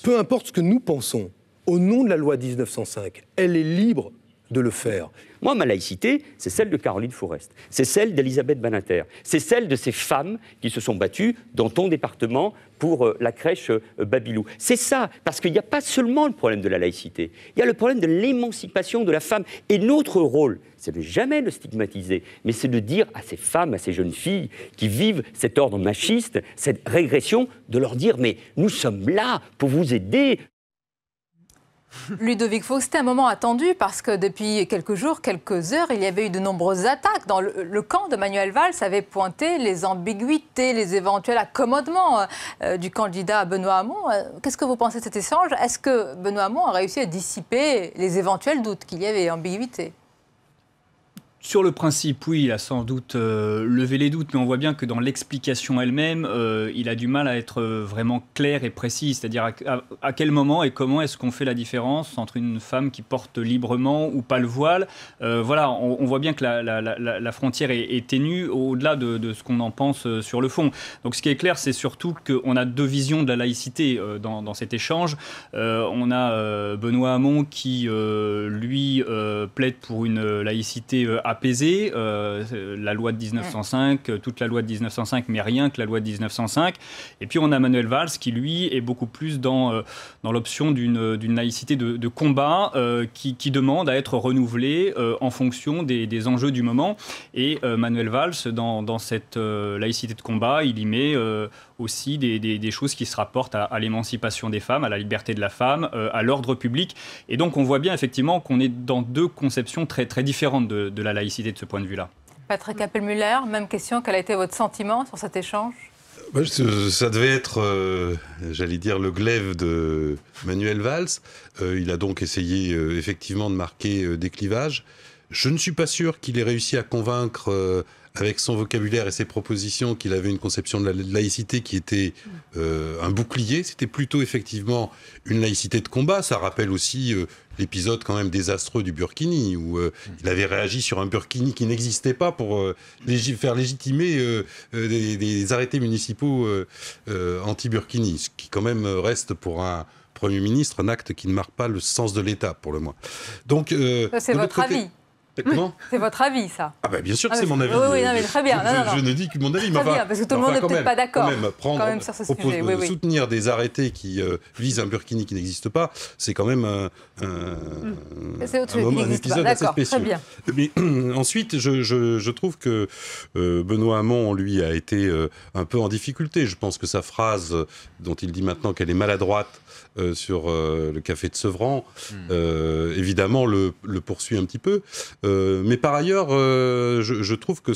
peu importe ce que nous pensons, au nom de la loi 1905, elle est libre de le faire. Moi, ma laïcité, c'est celle de Caroline Fourest, c'est celle d'Elisabeth Badinter, c'est celle de ces femmes qui se sont battues dans ton département pour la crèche Babilou. C'est ça, parce qu'il n'y a pas seulement le problème de la laïcité, il y a le problème de l'émancipation de la femme. Et notre rôle, c'est de jamais le stigmatiser, mais c'est de dire à ces femmes, à ces jeunes filles qui vivent cet ordre machiste, cette régression, de leur dire « mais nous sommes là pour vous aider ». Ludovic Faux, c'était un moment attendu parce que depuis quelques jours, quelques heures, il y avait eu de nombreuses attaques. Dans le camp de Manuel Valls avait pointé les ambiguïtés, les éventuels accommodements du candidat Benoît Hamon. Qu'est-ce que vous pensez de cet échange? Est-ce que Benoît Hamon a réussi à dissiper les éventuels doutes qu'il y avait, ambiguïté? Sur le principe, oui, il a sans doute levé les doutes, mais on voit bien que dans l'explication elle-même, il a du mal à être vraiment clair et précis. C'est-à-dire à quel moment et comment est-ce qu'on fait la différence entre une femme qui porte librement ou pas le voile. Voilà, on voit bien que la frontière est ténue au-delà de ce qu'on en pense sur le fond. Donc ce qui est clair, c'est surtout qu'on a deux visions de la laïcité dans cet échange. On a Benoît Hamon qui, lui, plaide pour une laïcité apaisée, la loi de 1905, toute la loi de 1905, mais rien que la loi de 1905. Et puis on a Manuel Valls qui, lui, est beaucoup plus dans l'option d'une laïcité de combat qui demande à être renouvelée en fonction des enjeux du moment. Et Manuel Valls, dans cette laïcité de combat, il y met aussi des choses qui se rapportent à l'émancipation des femmes, à la liberté de la femme, à l'ordre public. Et donc on voit bien effectivement qu'on est dans deux conceptions très, très différentes de la laïcité de ce point de vue-là. Patrick Appelmüller, même question, quel a été votre sentiment sur cet échange? Ça devait être, j'allais dire, le glaive de Manuel Valls. Il a donc essayé effectivement de marquer des clivages. Je ne suis pas sûr qu'il ait réussi à convaincre avec son vocabulaire et ses propositions qu'il avait une conception de la laïcité qui était un bouclier. C'était plutôt effectivement une laïcité de combat. Ça rappelle aussi l'épisode quand même désastreux du Burkini, où il avait réagi sur un Burkini qui n'existait pas pour faire légitimer des arrêtés municipaux anti-Burkini, ce qui quand même reste pour un Premier ministre un acte qui ne marque pas le sens de l'État, pour le moins. Donc, c'est votre avis. Comment ? C'est votre avis, ça. Ah ben bien sûr que c'est mon avis. Oui, non, mais très bien. Je ne dis que mon avis. Très bien, parce que tout le monde n'est peut-être pas d'accord. Quand même, sur ce sujet. Soutenir des arrêtés qui visent un Burkini qui n'existe pas, c'est quand même un épisode assez spécial. Très bien. Mais ensuite, je trouve que Benoît Hamon, lui, a été un peu en difficulté. Je pense que sa phrase, dont il dit maintenant qu'elle est maladroite, sur le café de Sevran, évidemment le poursuit un petit peu. Mais par ailleurs, je trouve que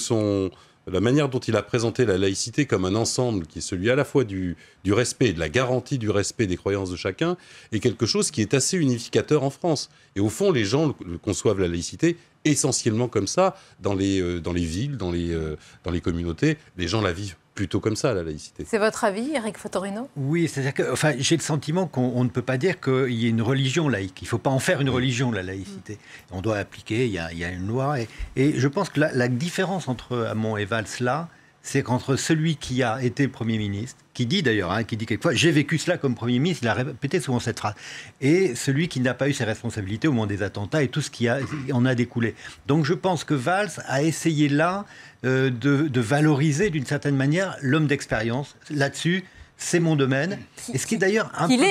la manière dont il a présenté la laïcité comme un ensemble, qui est celui à la fois du respect, de la garantie du respect des croyances de chacun, est quelque chose qui est assez unificateur en France. Et au fond, les gens conçoivent la laïcité essentiellement comme ça, dans les villes, dans les communautés, les gens la vivent plutôt comme ça, la laïcité. C'est votre avis, Éric Fattorino ? Oui, c'est-à-dire que j'ai le sentiment qu'on ne peut pas dire qu'il y ait une religion laïque. Il ne faut pas en faire une religion, la laïcité. On doit appliquer, il y a une loi. Et je pense que la différence entre Hamon et Valls, là, c'est qu'entre celui qui a été Premier ministre, qui dit d'ailleurs, qui dit quelquefois « j'ai vécu cela comme Premier ministre », il a répété souvent cette phrase, et celui qui n'a pas eu ses responsabilités au moment des attentats et tout ce qui en a découlé. Donc je pense que Valls a essayé là de valoriser d'une certaine manière l'homme d'expérience. Là-dessus, c'est mon domaine. Et ce qui est d'ailleurs un peu...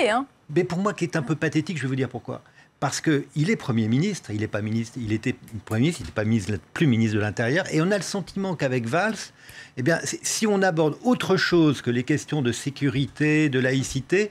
Mais pour moi, qui est un peu pathétique, je vais vous dire pourquoi. Parce qu'il est Premier ministre, il n'est pas ministre, il était Premier ministre, il n'était pas plus ministre de l'Intérieur, et on a le sentiment qu'avec Valls, eh bien, si on aborde autre chose que les questions de sécurité, de laïcité,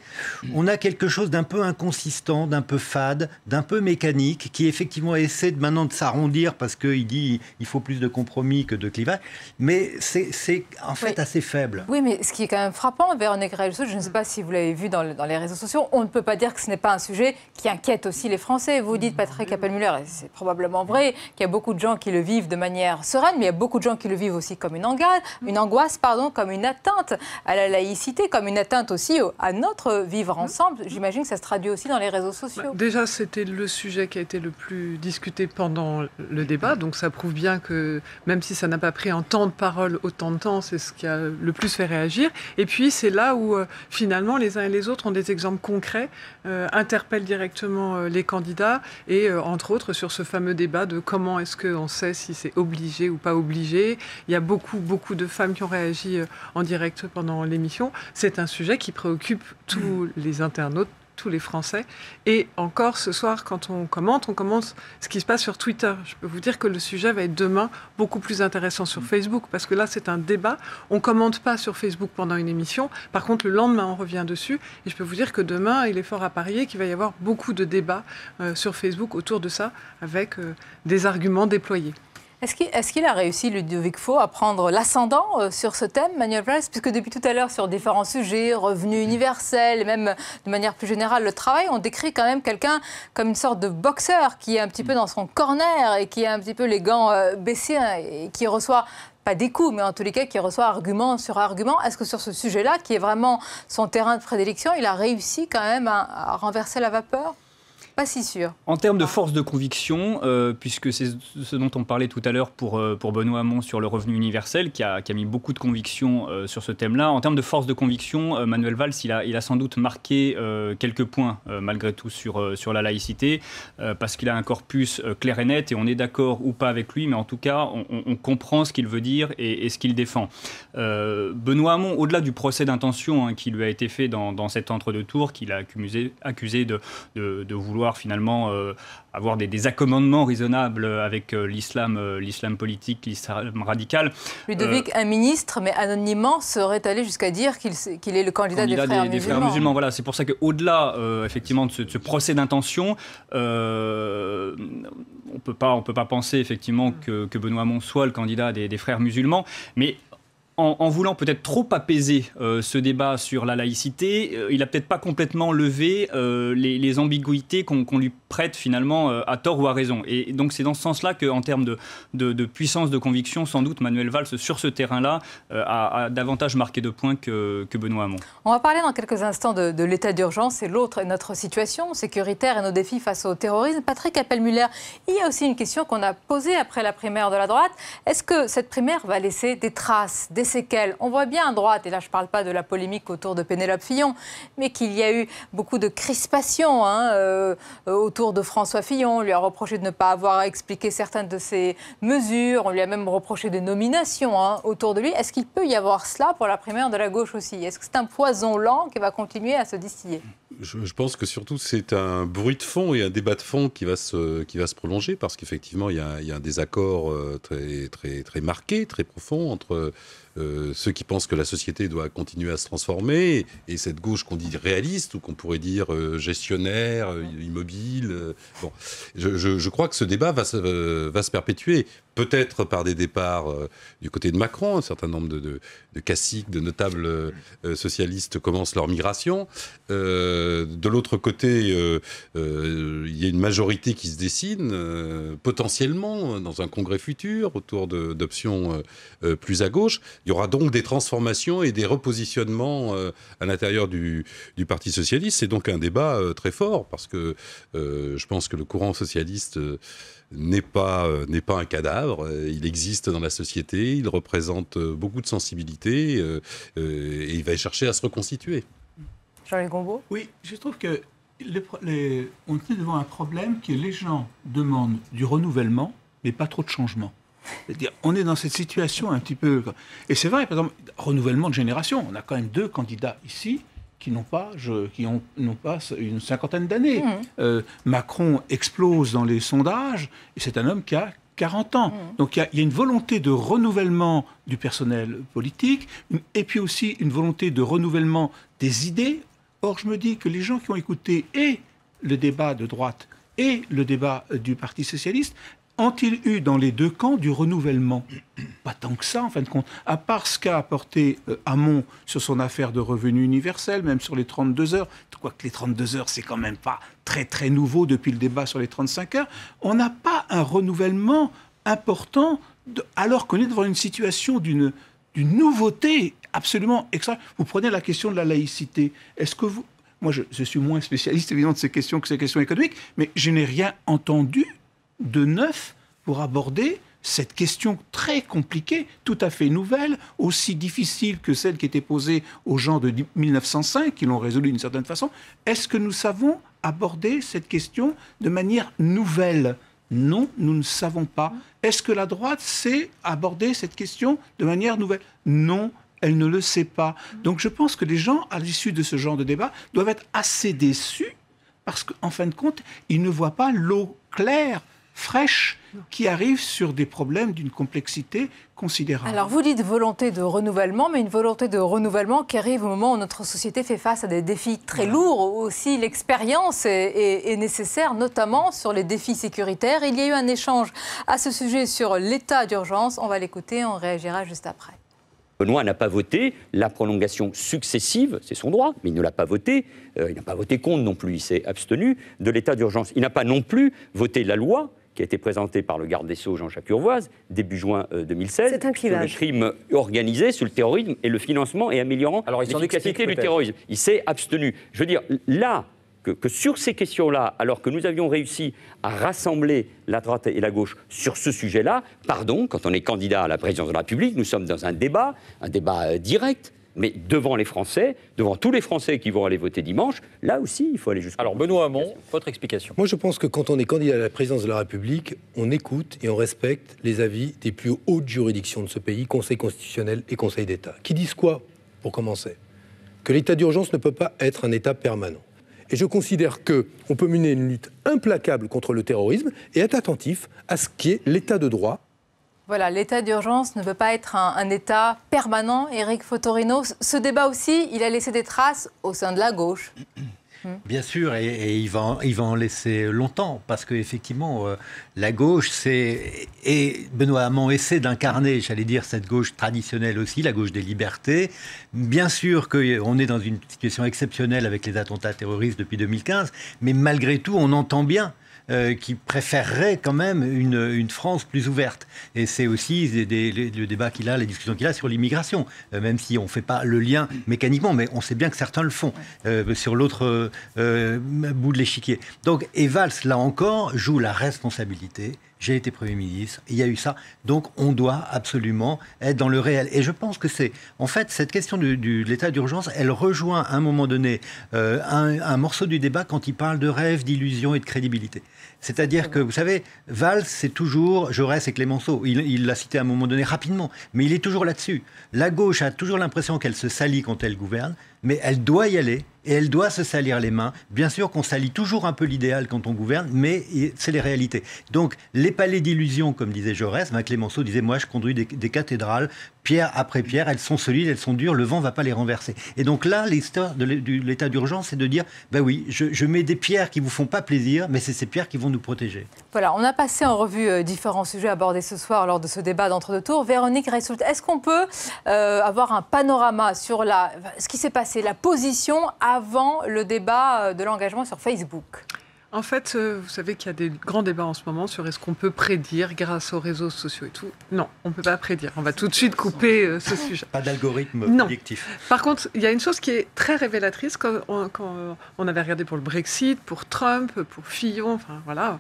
on a quelque chose d'un peu inconsistant, d'un peu fade, d'un peu mécanique, qui effectivement essaie maintenant de s'arrondir parce qu'il dit il faut plus de compromis que de clivage, mais c'est en fait assez faible. Oui, mais ce qui est quand même frappant, Véronique Reilhusseau, je ne sais pas si vous l'avez vu dans les réseaux sociaux, on ne peut pas dire que ce n'est pas un sujet qui inquiète aussi les Français. Vous dites, Patrick Appelmuller, et c'est probablement vrai, qu'il y a beaucoup de gens qui le vivent de manière sereine, mais il y a beaucoup de gens qui le vivent aussi comme une angoisse, comme une atteinte à la laïcité, comme une atteinte aussi à notre vivre ensemble. J'imagine que ça se traduit aussi dans les réseaux sociaux. Déjà, c'était le sujet qui a été le plus discuté pendant le débat, donc ça prouve bien que même si ça n'a pas pris en temps de parole autant de temps, c'est ce qui a le plus fait réagir. Et puis, c'est là où finalement les uns et les autres ont des exemples concrets, interpellent directement les candidats et entre autres sur ce fameux débat de comment est-ce qu'on sait si c'est obligé ou pas obligé. Il y a beaucoup de femmes qui ont réagi en direct pendant l'émission. C'est un sujet qui préoccupe tous les internautes, tous les Français. Et encore ce soir, quand on commente ce qui se passe sur Twitter. Je peux vous dire que le sujet va être demain beaucoup plus intéressant sur Facebook, parce que là, c'est un débat. On ne commente pas sur Facebook pendant une émission. Par contre, le lendemain, on revient dessus. Et je peux vous dire que demain, il est fort à parier qu'il va y avoir beaucoup de débats sur Facebook autour de ça, avec des arguments déployés. Est-ce qu'il a réussi, Ludovic Faux, à prendre l'ascendant sur ce thème, Manuel Valls, puisque depuis tout à l'heure, sur différents sujets, revenus universels, et même de manière plus générale, le travail, on décrit quand même quelqu'un comme une sorte de boxeur qui est un petit peu dans son corner et qui a un petit peu les gants baissés et qui reçoit pas des coups, mais en tous les cas, qui reçoit argument sur argument. Est-ce que sur ce sujet-là, qui est vraiment son terrain de prédilection, il a réussi quand même à renverser la vapeur ? Pas si sûr. En termes de force de conviction, puisque c'est ce dont on parlait tout à l'heure pour Benoît Hamon sur le revenu universel, qui a mis beaucoup de conviction sur ce thème-là. En termes de force de conviction, Manuel Valls, il a sans doute marqué quelques points, malgré tout, sur la laïcité, parce qu'il a un corpus clair et net, et on est d'accord ou pas avec lui, mais en tout cas, on comprend ce qu'il veut dire et ce qu'il défend. Benoît Hamon, au-delà du procès d'intention qui lui a été fait dans cet entre-deux-tours, qu'il a accusé de vouloir finalement avoir des accommodements raisonnables avec l'islam politique, l'islam radical. Ludovic, un ministre, mais anonymement, serait allé jusqu'à dire qu'il est le candidat des frères musulmans. Voilà, c'est pour ça qu'au-delà effectivement de ce procès d'intention, on peut pas penser effectivement que Benoît Hamon soit le candidat des frères musulmans, mais en voulant peut-être trop apaiser ce débat sur la laïcité, il n'a peut-être pas complètement levé les ambiguïtés qu'on lui prête finalement à tort ou à raison. Et donc c'est dans ce sens-là qu'en termes de puissance de conviction, sans doute Manuel Valls sur ce terrain-là a davantage marqué de points que Benoît Hamon. On va parler dans quelques instants de l'état d'urgence et notre situation sécuritaire et nos défis face au terrorisme. Patrick Appelmuller, il y a aussi une question qu'on a posée après la primaire de la droite. Est-ce que cette primaire va laisser des traces, des séquelles? On voit bien à droite, et là je ne parle pas de la polémique autour de Pénélope Fillon, mais qu'il y a eu beaucoup de crispations autour de François Fillon. On lui a reproché de ne pas avoir expliqué certaines de ses mesures, on lui a même reproché des nominations autour de lui. Est-ce qu'il peut y avoir cela pour la primaire de la gauche aussi? Est-ce que c'est un poison lent qui va continuer à se distiller? Je pense que surtout c'est un bruit de fond et un débat de fond qui va se prolonger, parce qu'effectivement il y a un désaccord très marqué, très profond entre ceux qui pensent que la société doit continuer à se transformer et cette gauche qu'on dit réaliste ou qu'on pourrait dire gestionnaire, immobile. Bon, je crois que ce débat va se perpétuer. peut-être par des départs du côté de Macron, un certain nombre de caciques, de notables socialistes commencent leur migration. De l'autre côté, il y a une majorité qui se dessine, potentiellement, dans un congrès futur, autour d'options plus à gauche. Il y aura donc des transformations et des repositionnements à l'intérieur du Parti socialiste. C'est donc un débat très fort, parce que je pense que le courant socialiste n'est pas un cadavre. Il existe dans la société, il représente beaucoup de sensibilité et il va chercher à se reconstituer. Jean-Luc Gombault ? Oui, je trouve que on est devant un problème que les gens demandent du renouvellement, mais pas trop de changement. C'est-à-dire, on est dans cette situation un petit peu... Et c'est vrai, par exemple, renouvellement de génération. On a quand même 2 candidats ici qui n'ont pas une cinquantaine d'années. Macron explose dans les sondages, et c'est un homme qui a 40 ans. Donc il y a une volonté de renouvellement du personnel politique, et puis aussi une volonté de renouvellement des idées. Or, je me dis que les gens qui ont écouté et le débat de droite et le débat du Parti socialiste, ont-ils eu dans les 2 camps du renouvellement? Pas tant que ça, en fin de compte. À part ce qu'a apporté Hamon sur son affaire de revenu universel, même sur les 32 heures, quoique les 32 heures, c'est quand même pas très très nouveau depuis le débat sur les 35 heures, on n'a pas un renouvellement important, alors qu'on est devant une situation d'une nouveauté absolument extraordinaire. Vous prenez la question de la laïcité. Est-ce que vous... Moi, je suis moins spécialiste, évidemment, de ces questions que ces questions économiques, mais je n'ai rien entendu de neuf pour aborder cette question très compliquée, tout à fait nouvelle, aussi difficile que celle qui était posée aux gens de 1905, qui l'ont résolue d'une certaine façon. Est-ce que nous savons aborder cette question de manière nouvelle? Non, nous ne savons pas. Est-ce que la droite sait aborder cette question de manière nouvelle? Non, elle ne le sait pas. Donc je pense que les gens, à l'issue de ce genre de débat, doivent être assez déçus, parce qu'en fin de compte, ils ne voient pas l'eau claire, fraîche, qui arrive sur des problèmes d'une complexité considérable. Alors vous dites volonté de renouvellement, mais une volonté de renouvellement qui arrive au moment où notre société fait face à des défis très lourds. Aussi l'expérience est nécessaire, notamment sur les défis sécuritaires. Il y a eu un échange à ce sujet sur l'état d'urgence. On va l'écouter, on réagira juste après. Benoît n'a pas voté la prolongation successive, c'est son droit, mais il ne l'a pas voté. Il n'a pas voté contre non plus, il s'est abstenu de l'état d'urgence. Il n'a pas non plus voté la loi qui a été présentée par le garde des Sceaux Jean-Jacques Urvoas, début juin 2016, c'est un clivage. sur le crime organisé, sur le terrorisme et le financement et améliorant l'efficacité du terrorisme. Il s'est abstenu. Je veux dire, là, que sur ces questions-là, alors que nous avions réussi à rassembler la droite et la gauche sur ce sujet-là, pardon, quand on est candidat à la présidence de la République, nous sommes dans un débat direct, mais devant les Français, devant tous les Français qui vont aller voter dimanche, là aussi, il faut aller jusqu'au bout. Alors, Benoît Hamon, votre explication. Moi, je pense que quand on est candidat à la présidence de la République, on écoute et on respecte les avis des plus hautes juridictions de ce pays, Conseil constitutionnel et Conseil d'État. Qui disent quoi, pour commencer? Que l'état d'urgence ne peut pas être un état permanent. Et je considère qu'on peut mener une lutte implacable contre le terrorisme et être attentif à ce qui est l'état de droit. Voilà, l'état d'urgence ne peut pas être un état permanent. Éric Fotorino, ce débat aussi, il a laissé des traces au sein de la gauche. Bien sûr, et il va en laisser longtemps, parce qu'effectivement, la gauche, et Benoît Hamon essaie d'incarner, j'allais dire, cette gauche traditionnelle aussi, la gauche des libertés. Bien sûr qu'on est dans une situation exceptionnelle avec les attentats terroristes depuis 2015, mais malgré tout, on entend bien qui préférerait quand même une France plus ouverte. Et c'est aussi le débat qu'il a, les discussions qu'il a sur l'immigration, même si on ne fait pas le lien mécaniquement, mais on sait bien que certains le font sur l'autre bout de l'échiquier. Donc, et Valls, là encore, joue la responsabilité. J'ai été Premier ministre, il y a eu ça. Donc, on doit absolument être dans le réel. Et je pense que en fait, cette question de l'état d'urgence, elle rejoint à un moment donné un morceau du débat quand il parle de rêve, d'illusion et de crédibilité. C'est-à-dire que, vous savez, Valls, c'est toujours Jaurès et Clémenceau. Il l'a cité à un moment donné rapidement, mais il est toujours là-dessus. La gauche a toujours l'impression qu'elle se salit quand elle gouverne, mais elle doit y aller. et elle doit se salir les mains. Bien sûr qu'on salit toujours un peu l'idéal quand on gouverne, mais c'est les réalités. Donc, les palais d'illusion, comme disait Jaurès, Clémenceau disait, moi je conduis des cathédrales, pierre après pierre, elles sont solides, elles sont dures, le vent ne va pas les renverser. Et donc là, l'histoire de l'état d'urgence, c'est de dire, ben oui, je mets des pierres qui ne vous font pas plaisir, mais c'est ces pierres qui vont nous protéger. Voilà, on a passé en revue différents sujets abordés ce soir lors de ce débat d'entre-deux tours. Véronique Reissoult, est-ce qu'on peut avoir un panorama sur ce qui s'est passé, la position avant le débat de l'engagement sur Facebook ? En fait, vous savez qu'il y a des grands débats en ce moment sur est-ce qu'on peut prédire grâce aux réseaux sociaux et tout. Non, on ne peut pas prédire. On va tout de suite couper ce sujet. Pas d'algorithme prédictif. Par contre, il y a une chose qui est très révélatrice quand on avait regardé pour le Brexit, pour Trump, pour Fillon, enfin voilà.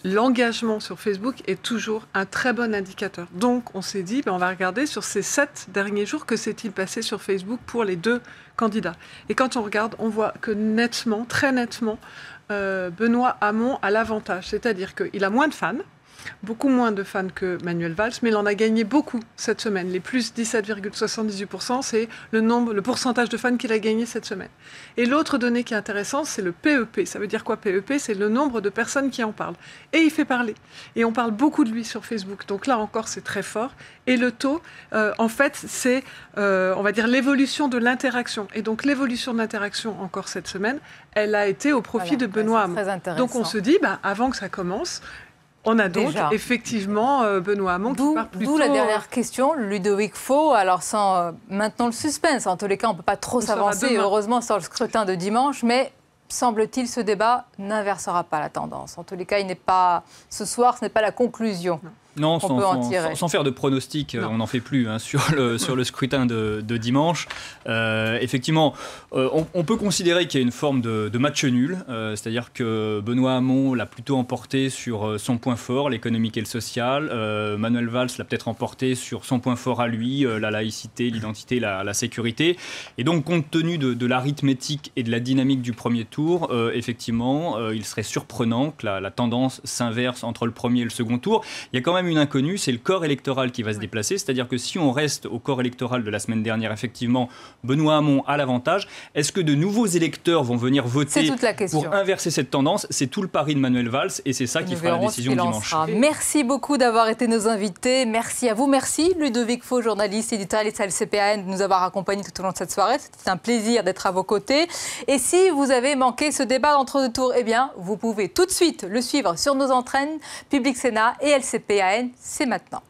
L'engagement sur Facebook est toujours un très bon indicateur. Donc, on s'est dit, on va regarder sur ces 7 derniers jours, que s'est-il passé sur Facebook pour les 2 candidats. Et quand on regarde, on voit que nettement, très nettement, Benoît Hamon a l'avantage. C'est-à-dire qu'il a moins de fans, beaucoup moins de fans que Manuel Valls, mais il en a gagné beaucoup cette semaine. Les plus 17,78%, c'est le pourcentage de fans qu'il a gagné cette semaine. Et l'autre donnée qui est intéressante, c'est le PEP. Ça veut dire quoi, PEP? C'est le nombre de personnes qui en parlent. Et il fait parler. Et on parle beaucoup de lui sur Facebook. Donc là encore, c'est très fort. Et le taux, en fait, c'est, on va dire, l'évolution de l'interaction. Et donc l'évolution de l'interaction, encore cette semaine, elle a été au profit de Benoît Hamon. Donc on se dit, avant que ça commence, on a donc effectivement Benoît Hamon qui part plutôt... D'où la dernière question, Ludovic Faux. Alors sans maintenant le suspense, en tous les cas on ne peut pas trop s'avancer, heureusement sur le scrutin de dimanche, mais semble-t-il ce débat n'inversera pas la tendance. En tous les cas, il n'est pas ce soir, ce n'est pas la conclusion. Non, sans faire de pronostic, on n'en fait plus sur le scrutin de dimanche. Effectivement, on peut considérer qu'il y a une forme de match nul, c'est-à-dire que Benoît Hamon l'a plutôt emporté sur son point fort, l'économique et le social. Manuel Valls l'a peut-être emporté sur son point fort à lui, la laïcité, l'identité, la sécurité. Et donc, compte tenu de l'arithmétique et de la dynamique du premier tour, effectivement, il serait surprenant que la tendance s'inverse entre le premier et le second tour. Il y a quand même une inconnue, c'est le corps électoral qui va se déplacer, c'est-à-dire que si on reste au corps électoral de la semaine dernière, effectivement, Benoît Hamon a l'avantage. Est-ce que de nouveaux électeurs vont venir voter pour inverser cette tendance? C'est tout le pari de Manuel Valls et c'est ça qui fera la décision dimanche. Merci beaucoup d'avoir été nos invités. Merci à vous. Merci Ludovic Faux, journaliste éditorialiste à LCPAN, de nous avoir accompagnés tout au long de cette soirée. C'était un plaisir d'être à vos côtés. Et si vous avez manqué ce débat d'entre-deux tours, eh bien, vous pouvez tout de suite le suivre sur nos antennes Public Sénat et LCPAN. C'est maintenant.